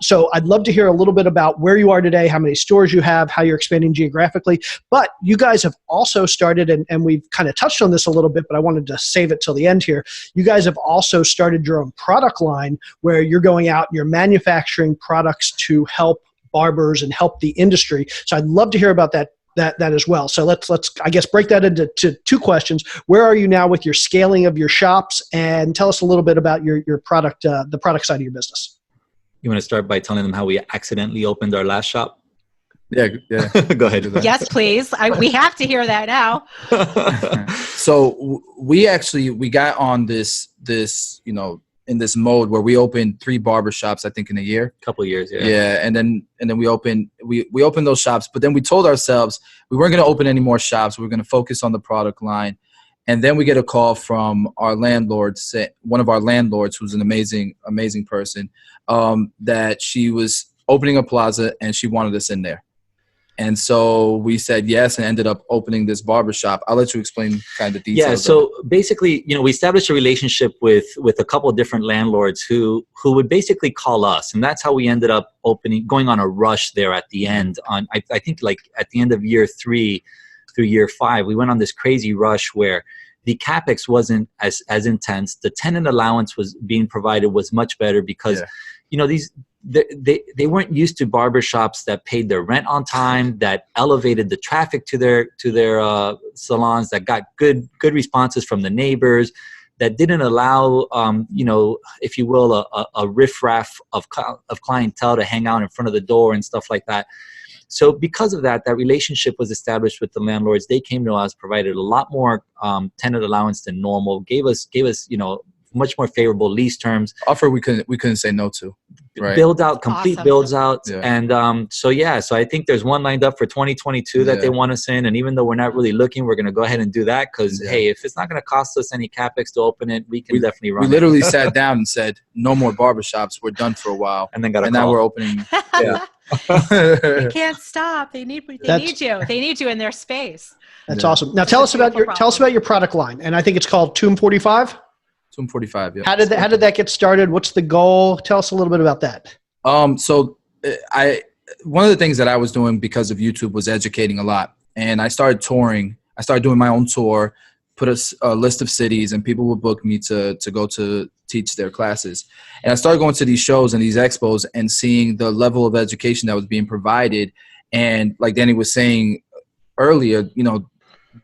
So I'd love to hear a little bit about where you are today, how many stores you have, how you're expanding geographically. But you guys have also started, and we've kind of touched on this a little bit, but I wanted to save it till the end here. You guys have also started your own product line where you're going out and you're manufacturing products to help barbers and help the industry. So I'd love to hear about that as well. So let's I guess break that into two questions. Where are you now with your scaling of your shops, and tell us a little bit about your product, the product side of your business. You want to start by telling them how we accidentally opened our last shop? Yeah. Go ahead. Yes, please. We have to hear that now. So we got on this in this mode where we opened 3 barbershops, I think, in a year. Couple of years, yeah. Yeah, and then we opened those shops, but then we told ourselves we weren't going to open any more shops. We were going to focus on the product line. And then we get a call from our landlord, one of our landlords, who's an amazing person, that she was opening a plaza and she wanted us in there. And so we said yes and ended up opening this barbershop. I'll let you explain kind of the details. Yeah, so basically, we established a relationship with a couple of different landlords who would basically call us. And that's how we ended up going on a rush there at the end. I think like at the end of year 3 through year 5, we went on this crazy rush where the CapEx wasn't as intense. The tenant allowance was being provided was much better because, they weren't used to barbershops that paid their rent on time, that elevated the traffic to their salons, that got good responses from the neighbors, that didn't allow, if you will, a riffraff of clientele to hang out in front of the door and stuff like that. So because of that relationship was established with the landlords. They came to us, provided a lot more tenant allowance than normal, gave us much more favorable lease terms. Offer we couldn't say no to. Right. Complete awesome. Builds out. Yeah. And so I think there's one lined up for 2022 that they want us in. And even though we're not really looking, we're going to go ahead and do that because, hey, if it's not going to cost us any CapEx to open it, we can definitely run it. We literally sat down and said, no more barbershops. We're done for a while. And then now we're opening. Yeah. They can't stop. They need you. They need you in their space. That's awesome. Now tell us about your product line. And I think it's called Tomb 45. Tomb 45, yeah. How did that get started? What's the goal? Tell us a little bit about that. So one of the things that I was doing because of YouTube was educating a lot. And I started touring. I started doing my own tour, put a list of cities, and people would book me to go to teach their classes. And I started going to these shows and these expos and seeing the level of education that was being provided. And like Danny was saying earlier,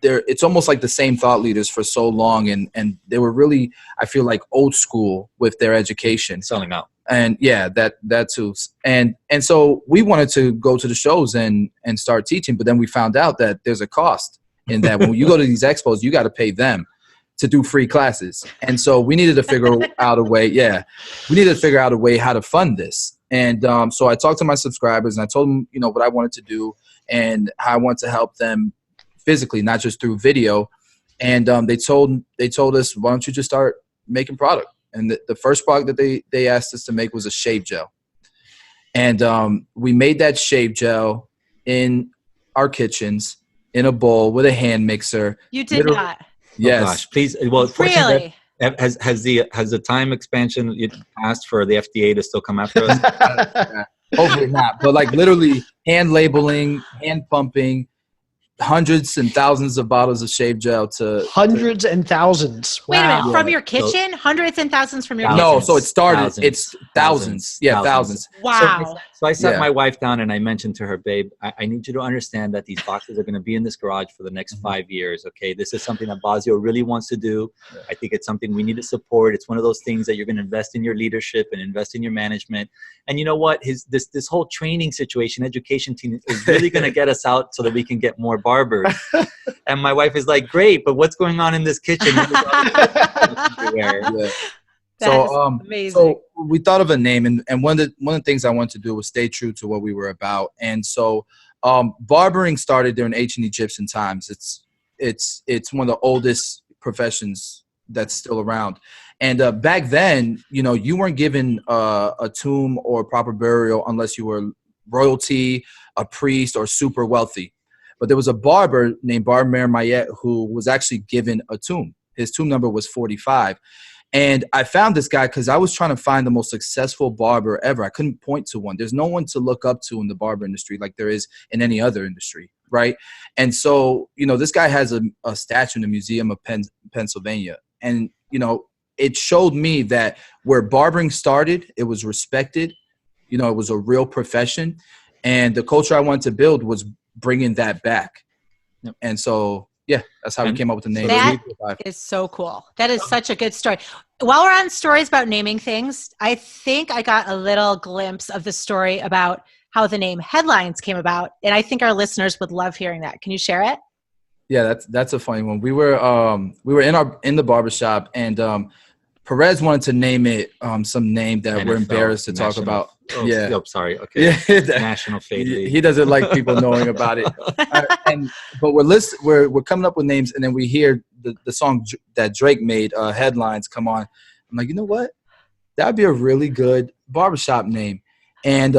it's almost like the same thought leaders for so long, and they were really, I feel like, old school with their education. Selling out. And yeah, that too. And so we wanted to go to the shows and start teaching, but then we found out that there's a cost in that. When you go to these expos, you got to pay them to do free classes. And so we needed to figure out a way. Yeah, we needed to figure out a way how to fund this. And so I talked to my subscribers and I told them, what I wanted to do and how I wanted to help them physically, not just through video. And they told us, why don't you just start making product? And the first product that they asked us to make was a shave gel. And we made that shave gel in our kitchens in a bowl with a hand mixer. You did not. Yes. Oh gosh, please. Well, Really? Has the time expansion passed for the FDA to still come after us? Hopefully not. But like literally hand labeling, hand pumping, hundreds and thousands of bottles of shave gel to Hundreds and thousands. Wait a minute. Wow. From your kitchen? Hundreds and thousands from your No, kitchen? so it started. Thousands. It's thousands. Yeah, thousands. Wow. So I sat Yeah. my wife down and I mentioned to her, babe, I need you to understand that these boxes are going to be in this garage for the next 5 years. Okay. This is something that Bossio really wants to do. Yeah. I think it's something we need to support. It's one of those things that you're going to invest in your leadership and invest in your management. And you know what? This whole training situation, education team is really going to get us out so that we can get more barbers. And my wife is like, great, but what's going on in this kitchen? Yeah. That So, is amazing. so we thought of a name, and one of the things I wanted to do was stay true to what we were about. And so, barbering started during ancient Egyptian times. It's one of the oldest professions that's still around. And back then, you weren't given a tomb or proper burial unless you were royalty, a priest, or super wealthy. But there was a barber named Barber Mayet who was actually given a tomb. His tomb number was 45. And I found this guy because I was trying to find the most successful barber ever. I couldn't point to one. There's no one to look up to in the barber industry like there is in any other industry, right? And so, this guy has a statue in the Museum of Pennsylvania. And, it showed me that where barbering started, it was respected. It was a real profession. And the culture I wanted to build was bringing that back. Yep. And so, yeah, that's how we came up with the name. That is so cool. That is such a good story. While we're on stories about naming things, I think I got a little glimpse of the story about how the name Headlines came about. And I think our listeners would love hearing that. Can you share it? Yeah, that's a funny one. We were in the barbershop, and Perez wanted to name it some name that we're embarrassed to talk about. Oh, yeah. Oh, sorry. Okay. Yeah. National Fade League. He doesn't like people knowing about it. But we're coming up with names, and then we hear the song that Drake made, Headlines, come on. I'm like, you know what? That'd be a really good barbershop name. And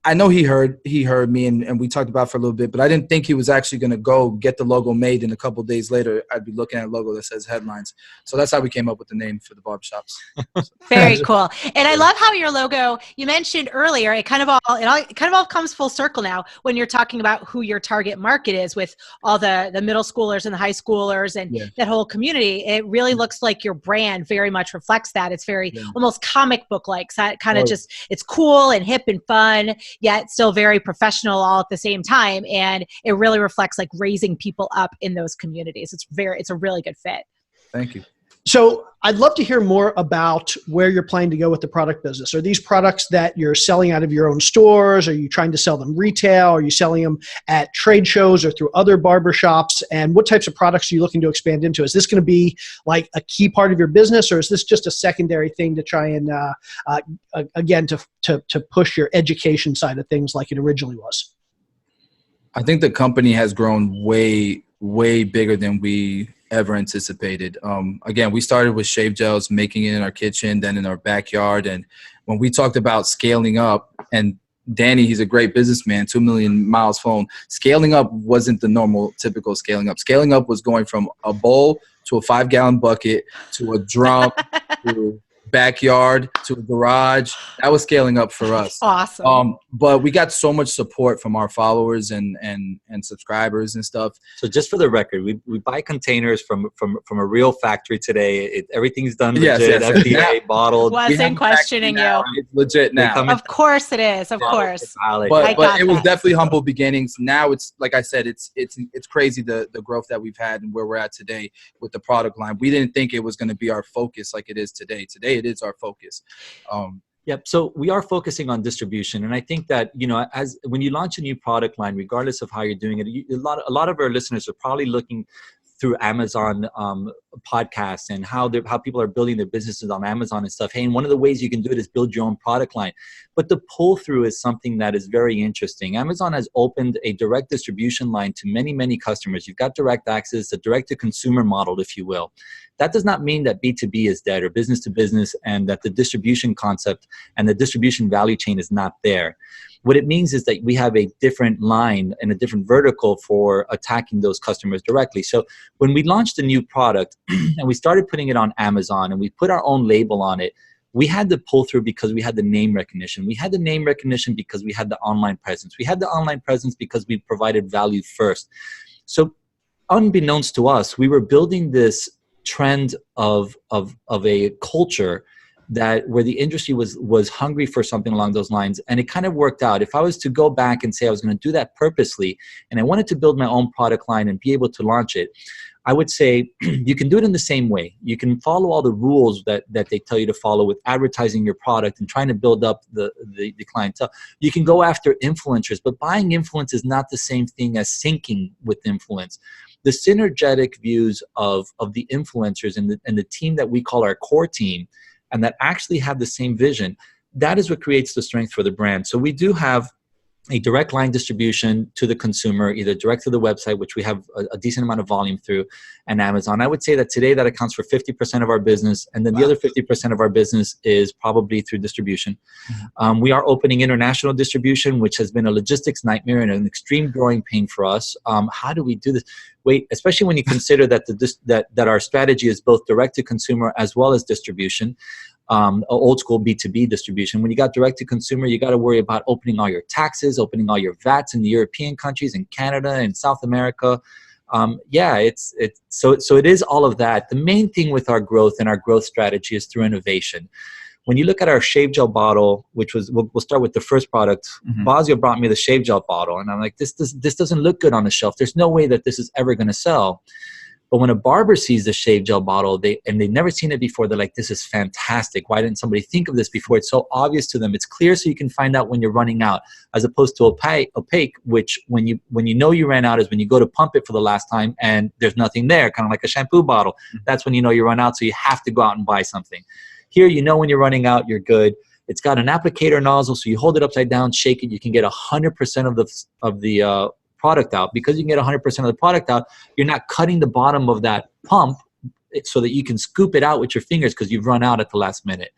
I know he heard me, and we talked about it for a little bit, but I didn't think he was actually going to go get the logo made, and a couple of days later, I'd be looking at a logo that says Headlines. So that's how we came up with the name for the barbershops. Very cool. And I love how your logo, you mentioned earlier, it kind of all comes full circle now when you're talking about who your target market is with all the middle schoolers and the high schoolers and that whole community. It really looks like your brand very much reflects that. It's very almost comic book like. So it kind of it's cool and hip and fun, yet still very professional all at the same time. And it really reflects like raising people up in those communities. It's a really good fit. Thank you. So I'd love to hear more about where you're planning to go with the product business. Are these products that you're selling out of your own stores? Are you trying to sell them retail? Are you selling them at trade shows or through other barbershops? And what types of products are you looking to expand into? Is this going to be like a key part of your business, or is this just a secondary thing to try and, again, to push your education side of things like it originally was? I think the company has grown way, way bigger than we ever anticipated. Again, we started with shave gels, making it in our kitchen, then in our backyard. And when we talked about scaling up, and Danny, he's a great businessman, 2 million miles flown. Scaling up wasn't the normal, typical scaling up. Scaling up was going from a bowl to a 5-gallon bucket to a drum to backyard to a garage. That was scaling up for us. Awesome. But we got so much support from our followers and subscribers and stuff. So just for the record, we buy containers from a real factory today. Everything's done legit, FDA bottled. Wasn't questioning you. It's legit now. Of course it is. Of course. But it was definitely humble beginnings. Now it's, like I said, it's crazy the growth that we've had and where we're at today with the product line. We didn't think it was going to be our focus like it is today. Today it is our focus. Yep. So we are focusing on distribution, and I think that as when you launch a new product line, regardless of how you're doing it, a lot of our listeners are probably looking through Amazon podcasts and how people are building their businesses on Amazon and stuff. Hey, and one of the ways you can do it is build your own product line. But the pull through is something that is very interesting. Amazon has opened a direct distribution line to many, many customers. You've got direct access, a direct to consumer model, if you will. That does not mean that B2B is dead or business to business, and that the distribution concept and the distribution value chain is not there. What it means is that we have a different line and a different vertical for attacking those customers directly. So when we launched a new product and we started putting it on Amazon and we put our own label on it, we had the pull through because we had the name recognition. We had the name recognition because we had the online presence. We had the online presence because we provided value first. So unbeknownst to us, we were building this trend of a culture that where the industry was hungry for something along those lines, and it kind of worked out. If I was to go back and say I was going to do that purposely, and I wanted to build my own product line and be able to launch it, I would say you can do it in the same way. You can follow all the rules that they tell you to follow with advertising your product and trying to build up the clientele. You can go after influencers, but buying influence is not the same thing as syncing with influence. The synergetic views of the influencers and the team that we call our core team, and that actually have the same vision, that is what creates the strength for the brand. So we do have a direct line distribution to the consumer, either direct to the website, which we have a decent amount of volume through, and Amazon. I would say that today that accounts for 50% of our business, and then the other 50% of our business is probably through distribution. We are opening international distribution, which has been a logistics nightmare and an extreme growing pain for us. How do we do this? Wait, especially when you consider that that our strategy is both direct to consumer as well as distribution. Old school B2B distribution. When you got direct to consumer, you got to worry about opening all your taxes, opening all your VATs in the European countries and Canada and South America. So it is all of that. The main thing with our growth and our growth strategy is through innovation. When you look at our shave gel bottle, which was, we'll start with the first product. Bossio brought me the shave gel bottle, and I'm like, this doesn't look good on the shelf. There's no way that this is ever going to sell. But when a barber sees the shave gel bottle, they've never seen it before, they're like, this is fantastic. Why didn't somebody think of this before? It's so obvious to them. It's clear, so you can find out when you're running out, as opposed to opaque, which when you know you ran out is when you go to pump it for the last time and there's nothing there, kind of like a shampoo bottle. That's when you know you run out, so you have to go out and buy something. Here, you know when you're running out, you're good. It's got an applicator nozzle, so you hold it upside down, shake it. You can get 100% of the product out. Because you can get 100% of the product out, you're not cutting the bottom of that pump so that you can scoop it out with your fingers because you've run out at the last minute.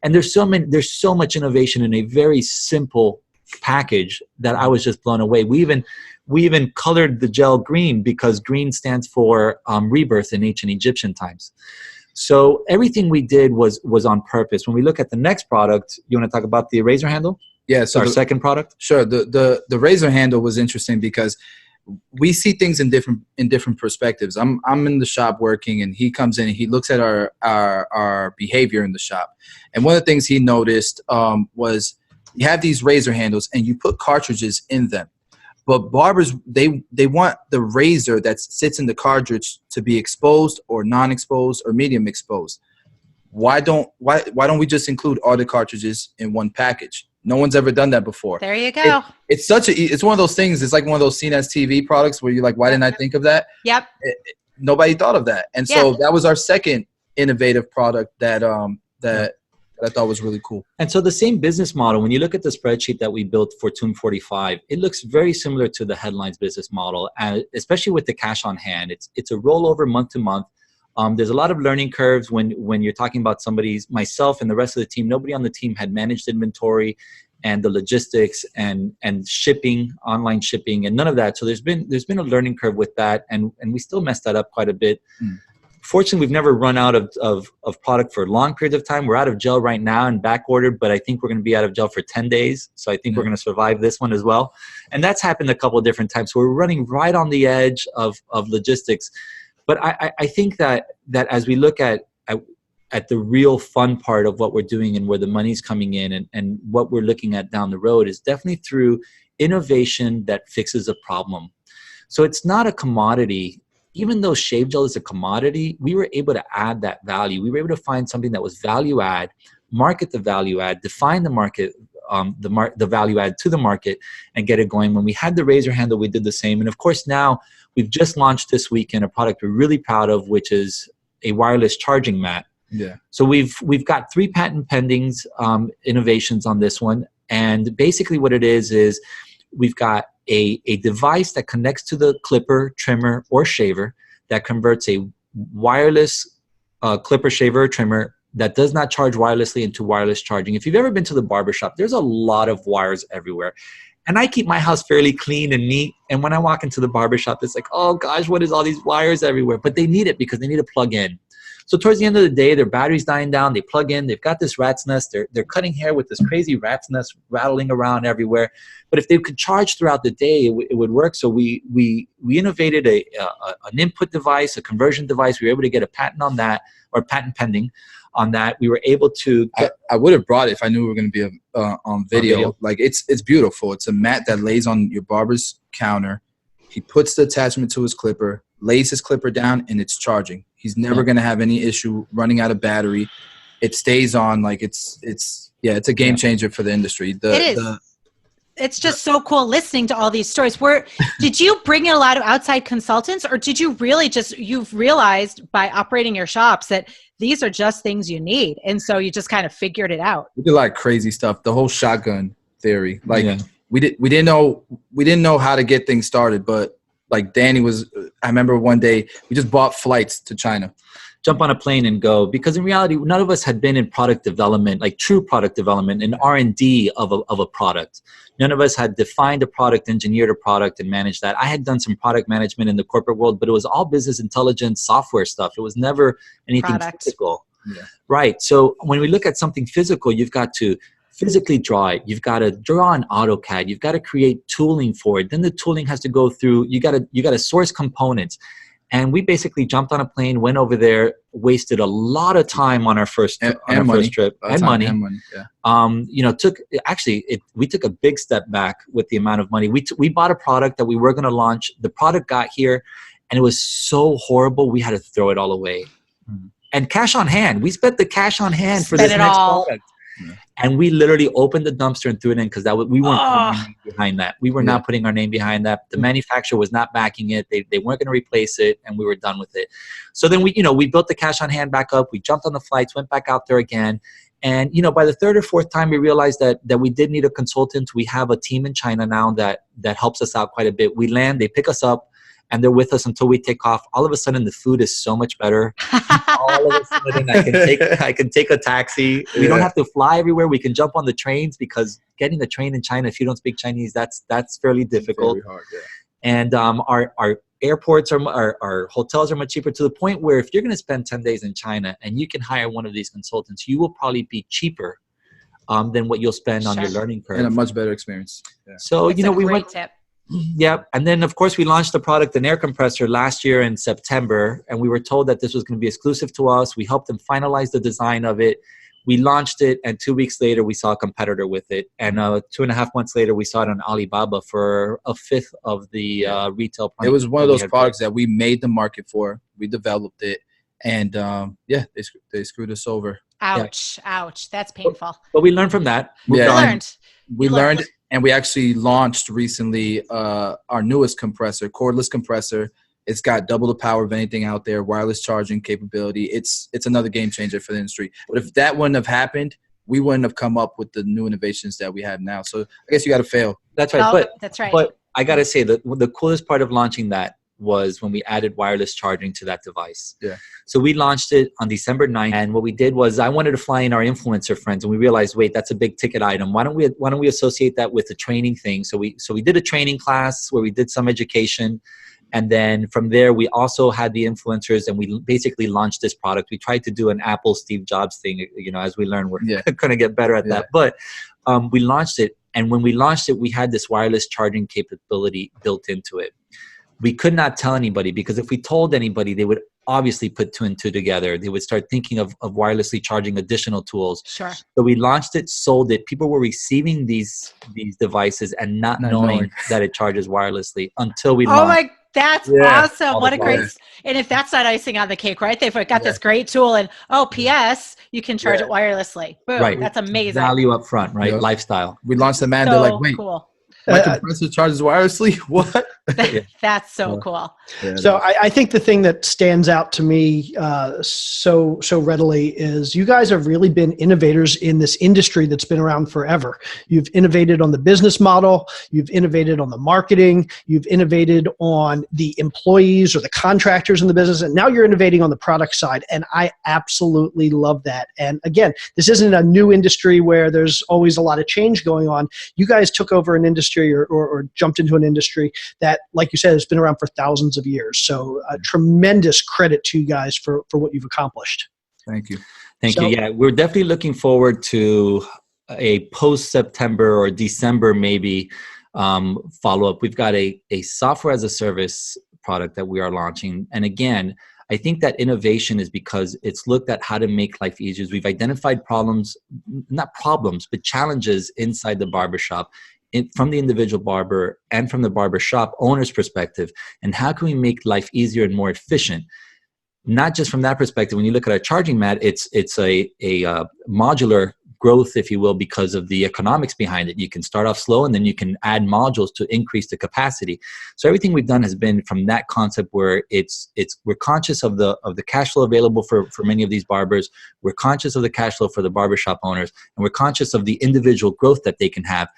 And there's so much innovation in a very simple package that I was just blown away. We even colored the gel green because green stands for rebirth in ancient Egyptian times. So everything we did was on purpose. When we look at the next product, you want to talk about the razor handle? Yeah, so our second product. Sure. The razor handle was interesting because we see things in different perspectives. I'm in the shop working, and he comes in and he looks at our behavior in the shop. And one of the things he noticed was you have these razor handles and you put cartridges in them. But barbers, they want the razor that sits in the cartridge to be exposed or non-exposed or medium exposed. Why don't we just include all the cartridges in one package? No one's ever done that before. There you go. It's one of those things. It's like one of those seen as TV products where you're like, why didn't I think of that? Yep. Nobody thought of that. And so that was our second innovative product that I thought was really cool. And so the same business model, when you look at the spreadsheet that we built for Tomb 45, it looks very similar to the Headlines business model, and especially with the cash on hand. It's a rollover month to month. There's a lot of learning curves when you're talking about myself and the rest of the team. Nobody on the team had managed inventory and the logistics and shipping, online shipping, and none of that. So there's been a learning curve with that, and we still messed that up quite a bit. Fortunately, we've never run out of product for long periods of time. We're out of gel right now and back ordered, but I think we're going to be out of gel for 10 days. So I think we're going to survive this one as well. And that's happened a couple of different times. So we're running right on the edge of logistics. But I think that as we look at the real fun part of what we're doing and where the money's coming in and what we're looking at down the road is definitely through innovation that fixes a problem. So it's not a commodity. Even though shave gel is a commodity, we were able to add that value. We were able to find something that was value add, market the value add, define the market, the value add to the market, and get it going. When we had the razor handle, we did the same. And of course, now we've just launched this weekend a product we're really proud of, which is a wireless charging mat. Yeah. So we've got 3 patent pendings innovations on this one. And basically what it is we've got a device that connects to the clipper, trimmer, or shaver that converts a wireless clipper, shaver, or trimmer that does not charge wirelessly into wireless charging. If you've ever been to the barbershop, there's a lot of wires everywhere. And I keep my house fairly clean and neat. And when I walk into the barbershop, it's like, oh gosh, what is all these wires everywhere? But they need it because they need to plug in. So towards the end of the day, their battery's dying down. They plug in. They've got this rat's nest. They're cutting hair with this crazy rat's nest rattling around everywhere. But if they could charge throughout the day, it would work. So we innovated an input device, a conversion device. We were able to get a patent on that, or patent pending on that. We were able to. I would have brought it if I knew we were going to be on video. Like it's beautiful. It's a mat that lays on your barber's counter. He puts the attachment to his clipper, lays his clipper down, and it's charging. He's never going to have any issue running out of battery. It stays on. Like it's a game changer for the industry. It is. It's just so cool listening to all these stories. Did you bring in a lot of outside consultants, or did you really you've realized by operating your shops that these are just things you need, and so you just kind of figured it out? We did a lot of crazy stuff. The whole shotgun theory, we didn't know how to get things started, but like Danny I remember one day we just bought flights to China. Jump on a plane and go, because in reality, none of us had been in product development, like true product development and R&D of a product. None of us had defined a product, engineered a product, and managed that. I had done some product management in the corporate world, but it was all business intelligence, software stuff. It was never anything physical. Yeah. Right. So when we look at something physical, you've got to physically draw it. You've got to draw on AutoCAD. You've got to create tooling for it. Then the tooling has to go through. You got to source components. And we basically jumped on a plane, went over there, wasted a lot of time on our first trip and money. Yeah. We took a big step back with the amount of money. We bought a product that we were going to launch. The product got here, and it was so horrible we had to throw it all away. Mm-hmm. And cash on hand. We spent the cash on hand for this next product. Yeah. And we literally opened the dumpster and threw it in because we weren't putting our name behind that. We were not putting our name behind that. The manufacturer was not backing it. They weren't going to replace it, and we were done with it. So then we built the cash on hand back up. We jumped on the flights, went back out there again. And, by the third or fourth time, we realized that we did need a consultant. We have a team in China now that helps us out quite a bit. We land, they pick us up, and they're with us until we take off. All of a sudden, the food is so much better. All of a sudden, I can take a taxi. We don't have to fly everywhere. We can jump on the trains, because getting a train in China, if you don't speak Chinese, that's fairly difficult. Very hard, yeah. And our airports our hotels are much cheaper, to the point where if you're going to spend 10 days in China and you can hire one of these consultants, you will probably be cheaper than what you'll spend on your learning curve. And a much better experience. Yeah. So, we went. Tip. Yep. And then, of course, we launched the product, an air compressor, last year in September. And we were told that this was going to be exclusive to us. We helped them finalize the design of it. We launched it. And 2 weeks later, we saw a competitor with it. And 2.5 months later, we saw it on Alibaba for a fifth of the retail price. It was one of those products that we made the market for. We developed it. And they screwed us over. Ouch. Yeah. Ouch. That's painful. But we learned from that. We learned. And we actually launched recently our newest compressor, cordless compressor. It's got double the power of anything out there, wireless charging capability. It's another game changer for the industry. But if that wouldn't have happened, we wouldn't have come up with the new innovations that we have now. So I guess you got to fail. That's right. That's right. But I got to say that the coolest part of launching that was when we added wireless charging to that device. Yeah. So we launched it on December 9th. And what we did was I wanted to fly in our influencer friends, and we realized, wait, that's a big ticket item. Why don't we associate that with the training thing? So we did a training class where we did some education. And then from there, we also had the influencers, and we basically launched this product. We tried to do an Apple Steve Jobs thing. As we learn, we're going to get better at that. But we launched it. And when we launched it, we had this wireless charging capability built into it. We could not tell anybody, because if we told anybody, they would obviously put 2 and 2 together. They would start thinking of wirelessly charging additional tools. Sure. So we launched it, sold it. People were receiving these devices and not knowing that it charges wirelessly until we launched. That's awesome. What a great, and if that's not icing on the cake, right? They've got this great tool, and P.S. you can charge it wirelessly. Boom. Right. That's amazing. Value up front, right? Lifestyle. We launched the man. They're like, wait, cool. My compressor charges wirelessly? What? That's so cool. Yeah, So I think the thing that stands out to me so readily is you guys have really been innovators in this industry that's been around forever. You've innovated on the business model, you've innovated on the marketing, you've innovated on the employees or the contractors in the business, and now you're innovating on the product side. And I absolutely love that. And again, this isn't a new industry where there's always a lot of change going on. You guys took over an industry or jumped into an industry that, like you said, has been around for thousands of years. So tremendous credit to you guys for what you've accomplished. Thank you. Thank you. Yeah, we're definitely looking forward to a post-September or December maybe follow-up. We've got a software as a service product that we are launching. And again, I think that innovation is because it's looked at how to make life easier. We've identified problems, not problems, but challenges inside the barbershop from the individual barber and from the barbershop owner's perspective. And how can we make life easier and more efficient? Not just from that perspective. When you look at our charging mat, it's a modular growth, if you will, because of the economics behind it. You can start off slow and then you can add modules to increase the capacity. So everything we've done has been from that concept where we're conscious of the cash flow available for many of these barbers. We're conscious of the cash flow for the barbershop owners, and we're conscious of the individual growth that they can have.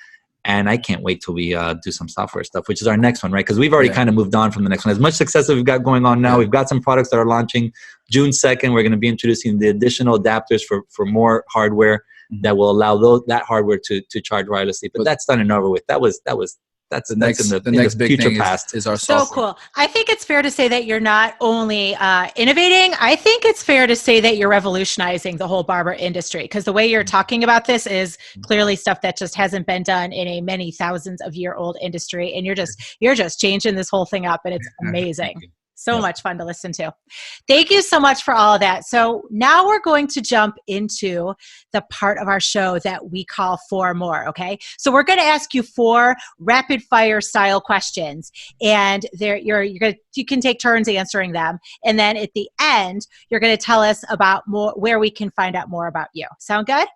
And I can't wait till we do some software stuff, which is our next one, right? Because we've already kind of moved on from the next one. As much success as we've got going on now, we've got some products that are launching June 2nd. We're going to be introducing the additional adapters for more hardware that will allow that hardware to charge wirelessly. But that's done and over with. That's the next big future thing past. Is our software. So cool. I think it's fair to say that you're not only innovating, I think it's fair to say that you're revolutionizing the whole barber industry, because the way you're talking about this is clearly stuff that just hasn't been done in a many thousands of year old industry. And you're just changing this whole thing up, and it's amazing. So much fun to listen to. Thank you so much for all of that. So now we're going to jump into the part of our show that we call 4 More, okay? So we're going to ask you 4 rapid fire style questions, and you can take turns answering them. And then at the end, you're going to tell us about where we can find out more about you. Sound good?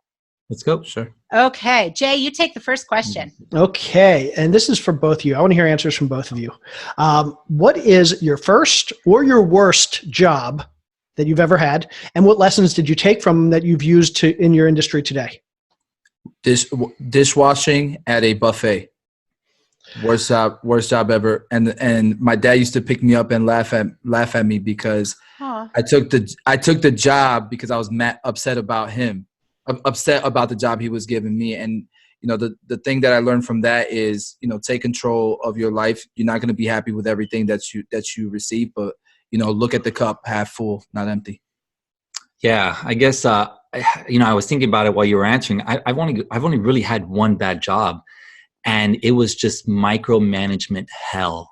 Let's go. Sure. Okay. Jay, you take the first question. Okay. And this is for both of you. I want to hear answers from both of you. What is your first or your worst job that you've ever had? And what lessons did you take from them that you've used in your industry today? Dishwashing at a buffet. Worst job ever. And my dad used to pick me up and laugh at me because I took the job because I was upset about him. Upset about the job he was giving me. And the thing that I learned from that is take control of your life. You're not going to be happy with everything that you receive, but look at the cup half full, not empty. Yeah, I guess I was thinking about it while you were answering. I've only really had one bad job, and it was just micromanagement hell.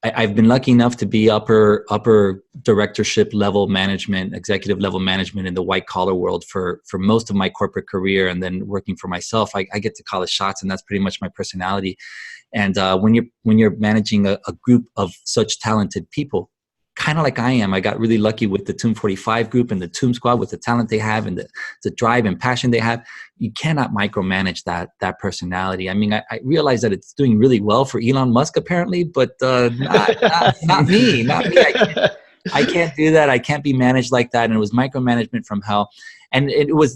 I've been lucky enough to be upper directorship level management, executive level management in the white collar world for most of my corporate career, and then working for myself, I get to call the shots, and that's pretty much my personality. And when you're managing a group of such talented people, kind of like I am, I got really lucky with the Tomb 45 group and the Tomb Squad with the talent they have and the drive and passion they have. You cannot micromanage that personality. I mean, I realize that it's doing really well for Elon Musk apparently, but not me. I can't do that. I can't be managed like that. And it was micromanagement from hell. And it was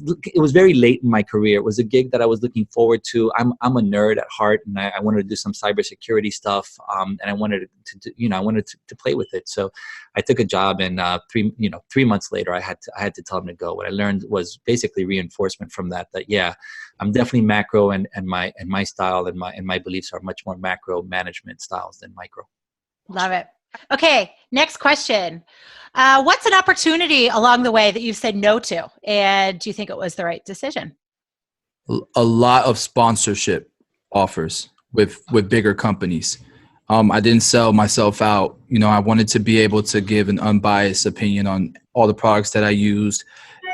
very late in my career. It was a gig that I was looking forward to. I'm a nerd at heart, and I wanted to do some cybersecurity stuff. And I wanted to play with it. So I took a job, and 3 months later, I had to tell him to go. What I learned was basically reinforcement from that yeah, I'm definitely macro, and my style and my beliefs are much more macro management styles than micro. Love it. Okay, next question. What's an opportunity along the way that you've said no to, and do you think it was the right decision? A lot of sponsorship offers with bigger companies. I didn't sell myself out. I wanted to be able to give an unbiased opinion on all the products that I used,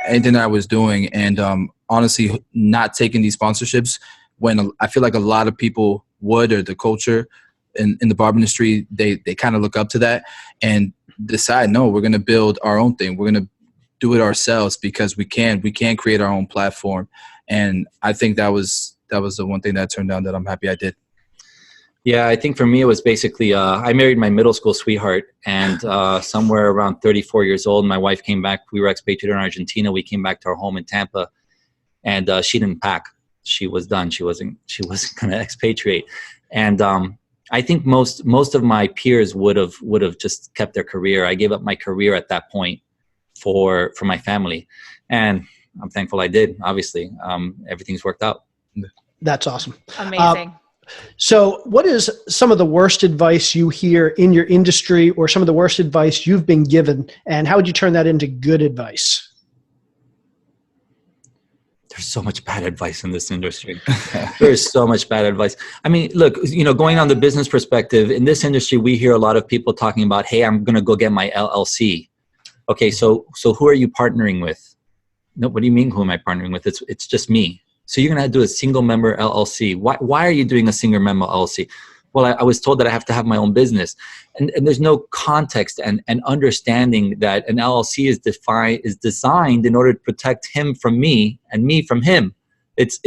anything that I was doing. And honestly, not taking these sponsorships when I feel like a lot of people would, or the culture in the barber industry, they kind of look up to that and decide, no, we're going to build our own thing. We're going to do it ourselves because we can create our own platform. And I think that was the one thing that turned out that I'm happy I did. Yeah, I think for me, it was basically, I married my middle school sweetheart, and somewhere around 34 years old, my wife came back. We were expatriated in Argentina. We came back to our home in Tampa, and she didn't pack. She was done. She wasn't going to expatriate. And I think most of my peers would have just kept their career. I gave up my career at that point for my family, and I'm thankful I did. Obviously, everything's worked out. That's awesome. Amazing. So what is some of the worst advice you hear in your industry, or some of the worst advice you've been given, and how would you turn that into good advice? There's so much bad advice in this industry. There's so much bad advice. I mean, look, going on the business perspective, in this industry, we hear a lot of people talking about, hey, I'm going to go get my LLC. Okay, so who are you partnering with? No, what do you mean, who am I partnering with? It's just me. So you're going to do a single member LLC. Why are you doing a single member LLC? Well, I was told that I have to have my own business. And there's no context and understanding that an LLC is designed in order to protect him from me and me from him. It's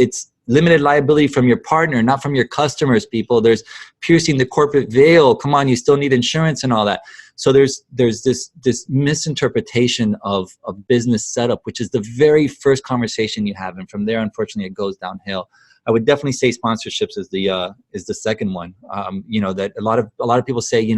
limited liability from your partner, not from your customers, people. There's piercing the corporate veil. Come on, you still need insurance and all that. So there's this misinterpretation of business setup, which is the very first conversation you have, and from there, unfortunately, it goes downhill. I would definitely say sponsorships is the second one. That a lot of people say,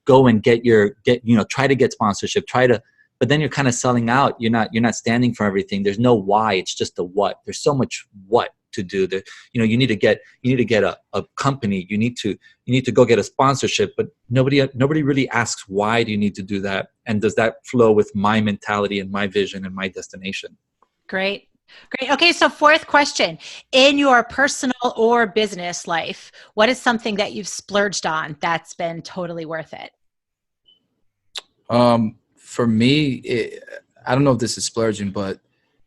go and try to get sponsorship, but then you're kind of selling out. You're not standing for everything. There's no why. It's just the what. There's so much what to do. That you need to get a company. You need to go get a sponsorship, but nobody really asks, why do you need to do that, and does that flow with my mentality and my vision and my destination? Great. Okay, so fourth question. In your personal or business life, what is something that you've splurged on that's been totally worth it? For me, I don't know if this is splurging, but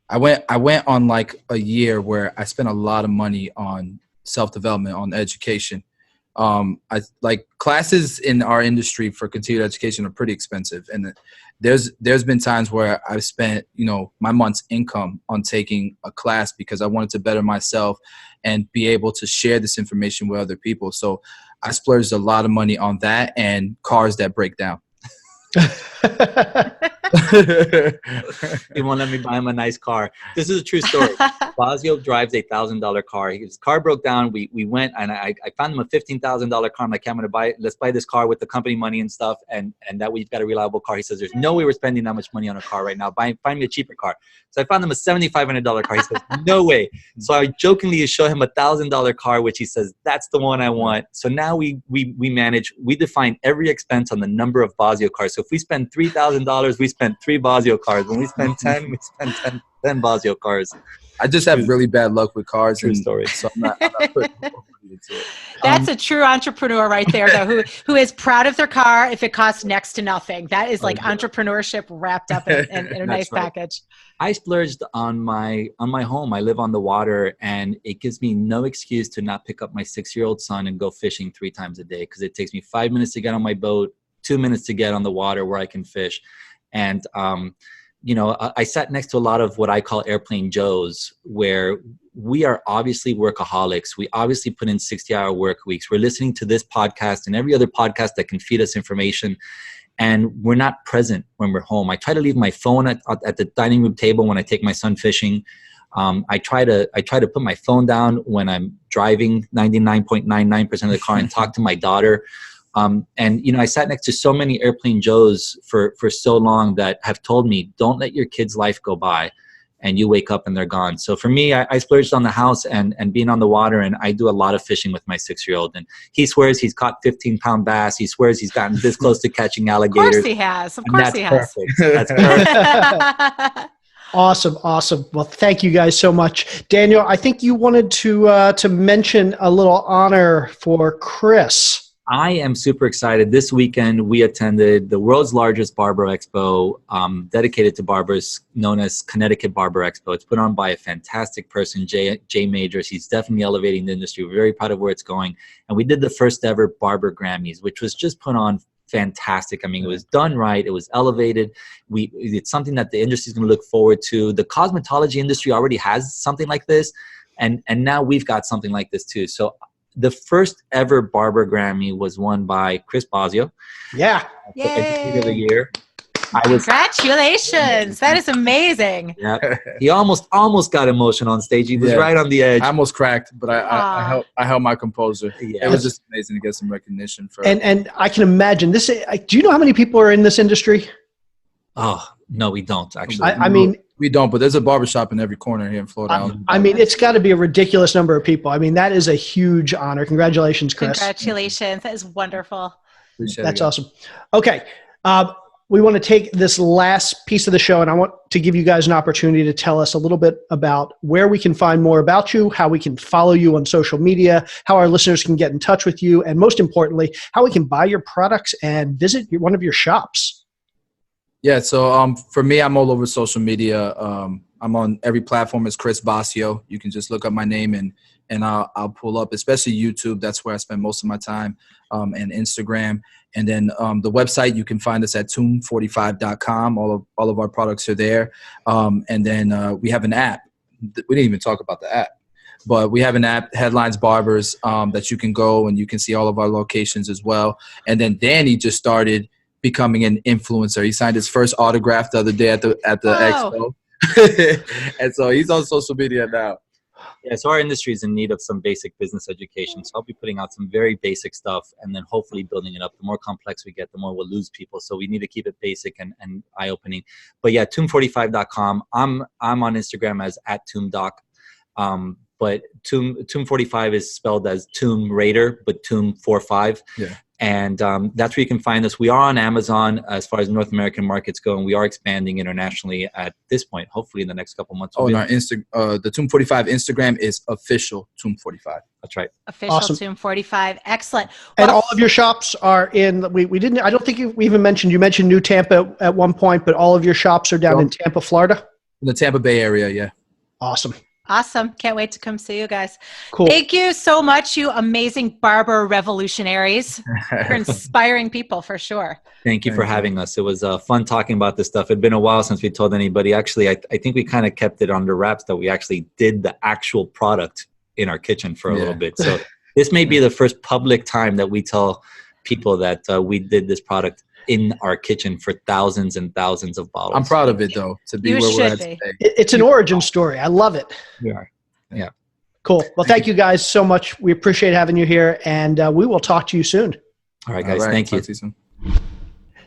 I went on like a year where I spent a lot of money on self-development, on education. Classes in our industry for continued education are pretty expensive, and there's been times where I've spent my month's income on taking a class because I wanted to better myself and be able to share this information with other people. So I splurged a lot of money on that and cars that break down. He won't let me buy him a nice car. This is a true story. Bossio drives a $1,000 car. His car broke down. We went and I found him a $15,000 car. I'm like, I'm going to buy it. Let's buy this car with the company money and stuff. And that way you've got a reliable car. He says, there's no way we're spending that much money on a car right now. Find me a cheaper car. So I found him a $7,500 car. He says, no way. So I jokingly show him a $1,000 car, which he says, that's the one I want. So now we define every expense on the number of Bossio cars. So if we spend $3,000, we spend 3 Bossio cars. When we spend 10, we spend 10 Bossio cars. I just have really bad luck with cars. True story. So I'm not putting more money into it. That's a true entrepreneur right there, though, who is proud of their car if it costs next to nothing. That is like entrepreneurship wrapped up in a nice package. I splurged on my home. I live on the water, and it gives me no excuse to not pick up my 6-year-old son and go fishing 3 times a day, because it takes me 5 minutes to get on my boat, 2 minutes to get on the water where I can fish. And I sat next to a lot of what I call airplane Joes, where we are obviously workaholics. We obviously put in 60-hour work weeks. We're listening to this podcast and every other podcast that can feed us information, and we're not present when we're home. I try to leave my phone at the dining room table when I take my son fishing. I try to put my phone down when I'm driving 99.99% of the car and talk to my daughter. I sat next to so many airplane Joes for so long that have told me, don't let your kid's life go by, and you wake up and they're gone. So for me, I splurged on the house and being on the water, and I do a lot of fishing with my 6-year-old. And he swears he's caught 15-pound bass. He swears he's gotten this close to catching alligators. Of course he has. Of course he has. Perfect. That's perfect. Awesome. Well, thank you guys so much. Daniel, I think you wanted to mention a little honor for Chris. I am super excited. This weekend, we attended the world's largest barber expo dedicated to barbers, known as Connecticut Barber Expo. It's put on by a fantastic person, Jay Majors. He's definitely elevating the industry. We're very proud of where it's going. And we did the first ever Barber Grammys, which was just put on fantastic. I mean, it was done right. It was elevated. It's something that the industry is going to look forward to. The cosmetology industry already has something like this. And now we've got something like this too. So the first ever barber Grammy was won by Chris Bossio. Yeah. For Educator of the Year. Congratulations. That is amazing. Yeah. He almost got emotional on stage. He was right on the edge. I almost cracked, but I held my composure. Yeah. It was just amazing to get some recognition for. And I can imagine this. Do you know how many people are in this industry? Oh, no, we don't actually. I mean, we don't, but there's a barbershop in every corner here in Florida. I mean, it's got to be a ridiculous number of people. I mean, that is a huge honor. Congratulations, Chris. Congratulations. That is wonderful. That's awesome. Okay. We want to take this last piece of the show, and I want to give you guys an opportunity to tell us a little bit about where we can find more about you, how we can follow you on social media, how our listeners can get in touch with you, and most importantly, how we can buy your products and visit one of your shops. Yeah, so for me, I'm all over social media. I'm on every platform as Chris Bossio. You can just look up my name and I'll pull up, especially YouTube. That's where I spend most of my time, and Instagram. And then the website, you can find us at tomb45.com. All of our products are there. And then we have an app. We didn't even talk about the app. But we have an app, Headlines Barbers, that you can go and you can see all of our locations as well. And then Danny just started becoming an influencer. He signed his first autograph the other day at the expo. And so he's on social media now. Yeah, so our industry is in need of some basic business education. So I'll be putting out some very basic stuff and then hopefully building it up. The more complex we get, the more we'll lose people. So we need to keep it basic and eye-opening. But yeah, tomb45.com. I'm on Instagram as @tombdoc. But Tomb45 is spelled as Tomb Raider, but Tomb45. Yeah. And that's where you can find us. We are on Amazon as far as North American markets go, and we are expanding internationally at this point, hopefully in the next couple months. And our the Tomb45 Instagram is official Tomb45. That's right. Official awesome. Tomb45. Excellent. And all of your shops are in, we didn't, I don't think we even mentioned, you mentioned New Tampa at one point, but all of your shops are down in Tampa, Florida? In the Tampa Bay area, yeah. Awesome. Awesome. Can't wait to come see you guys. Cool. Thank you so much, you amazing barber revolutionaries. You're inspiring people for sure. Thank you for having us. It was fun talking about this stuff. It'd been a while since we told anybody. Actually, I think we kind of kept it under wraps that we actually did the actual product in our kitchen for a little bit. So this may be the first public time that we tell people that we did this product in our kitchen for thousands and thousands of bottles. I'm proud of it, though, to be where we're at today. It's an origin story. I love it. We are. Yeah. Cool. Well, thank you guys so much. We appreciate having you here, and we will talk to you soon. All right, guys. Thank you. Talk to you soon.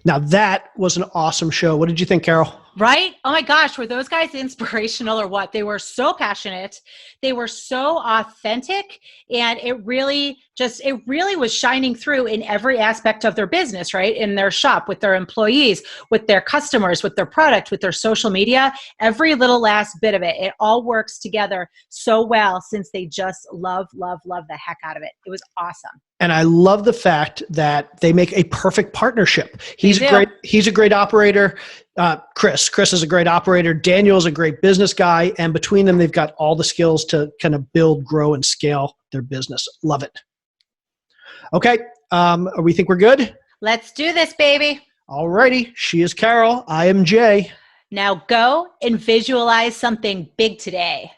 Now, that was an awesome show. What did you think, Carol? Right? Oh my gosh, were those guys inspirational or what? They were so passionate. They were so authentic, and it really was shining through in every aspect of their business, right? In their shop, with their employees, with their customers, with their product, with their social media, every little last bit of it. It all works together so well since they just love the heck out of it. It was awesome. And I love the fact that they make a perfect partnership. He's a great operator. Chris is a great operator. Daniel is a great business guy. And between them, they've got all the skills to kind of build, grow, and scale their business. Love it. Okay. We think we're good? Let's do this, baby. All righty. She is Carol. I am Jay. Now go and visualize something big today.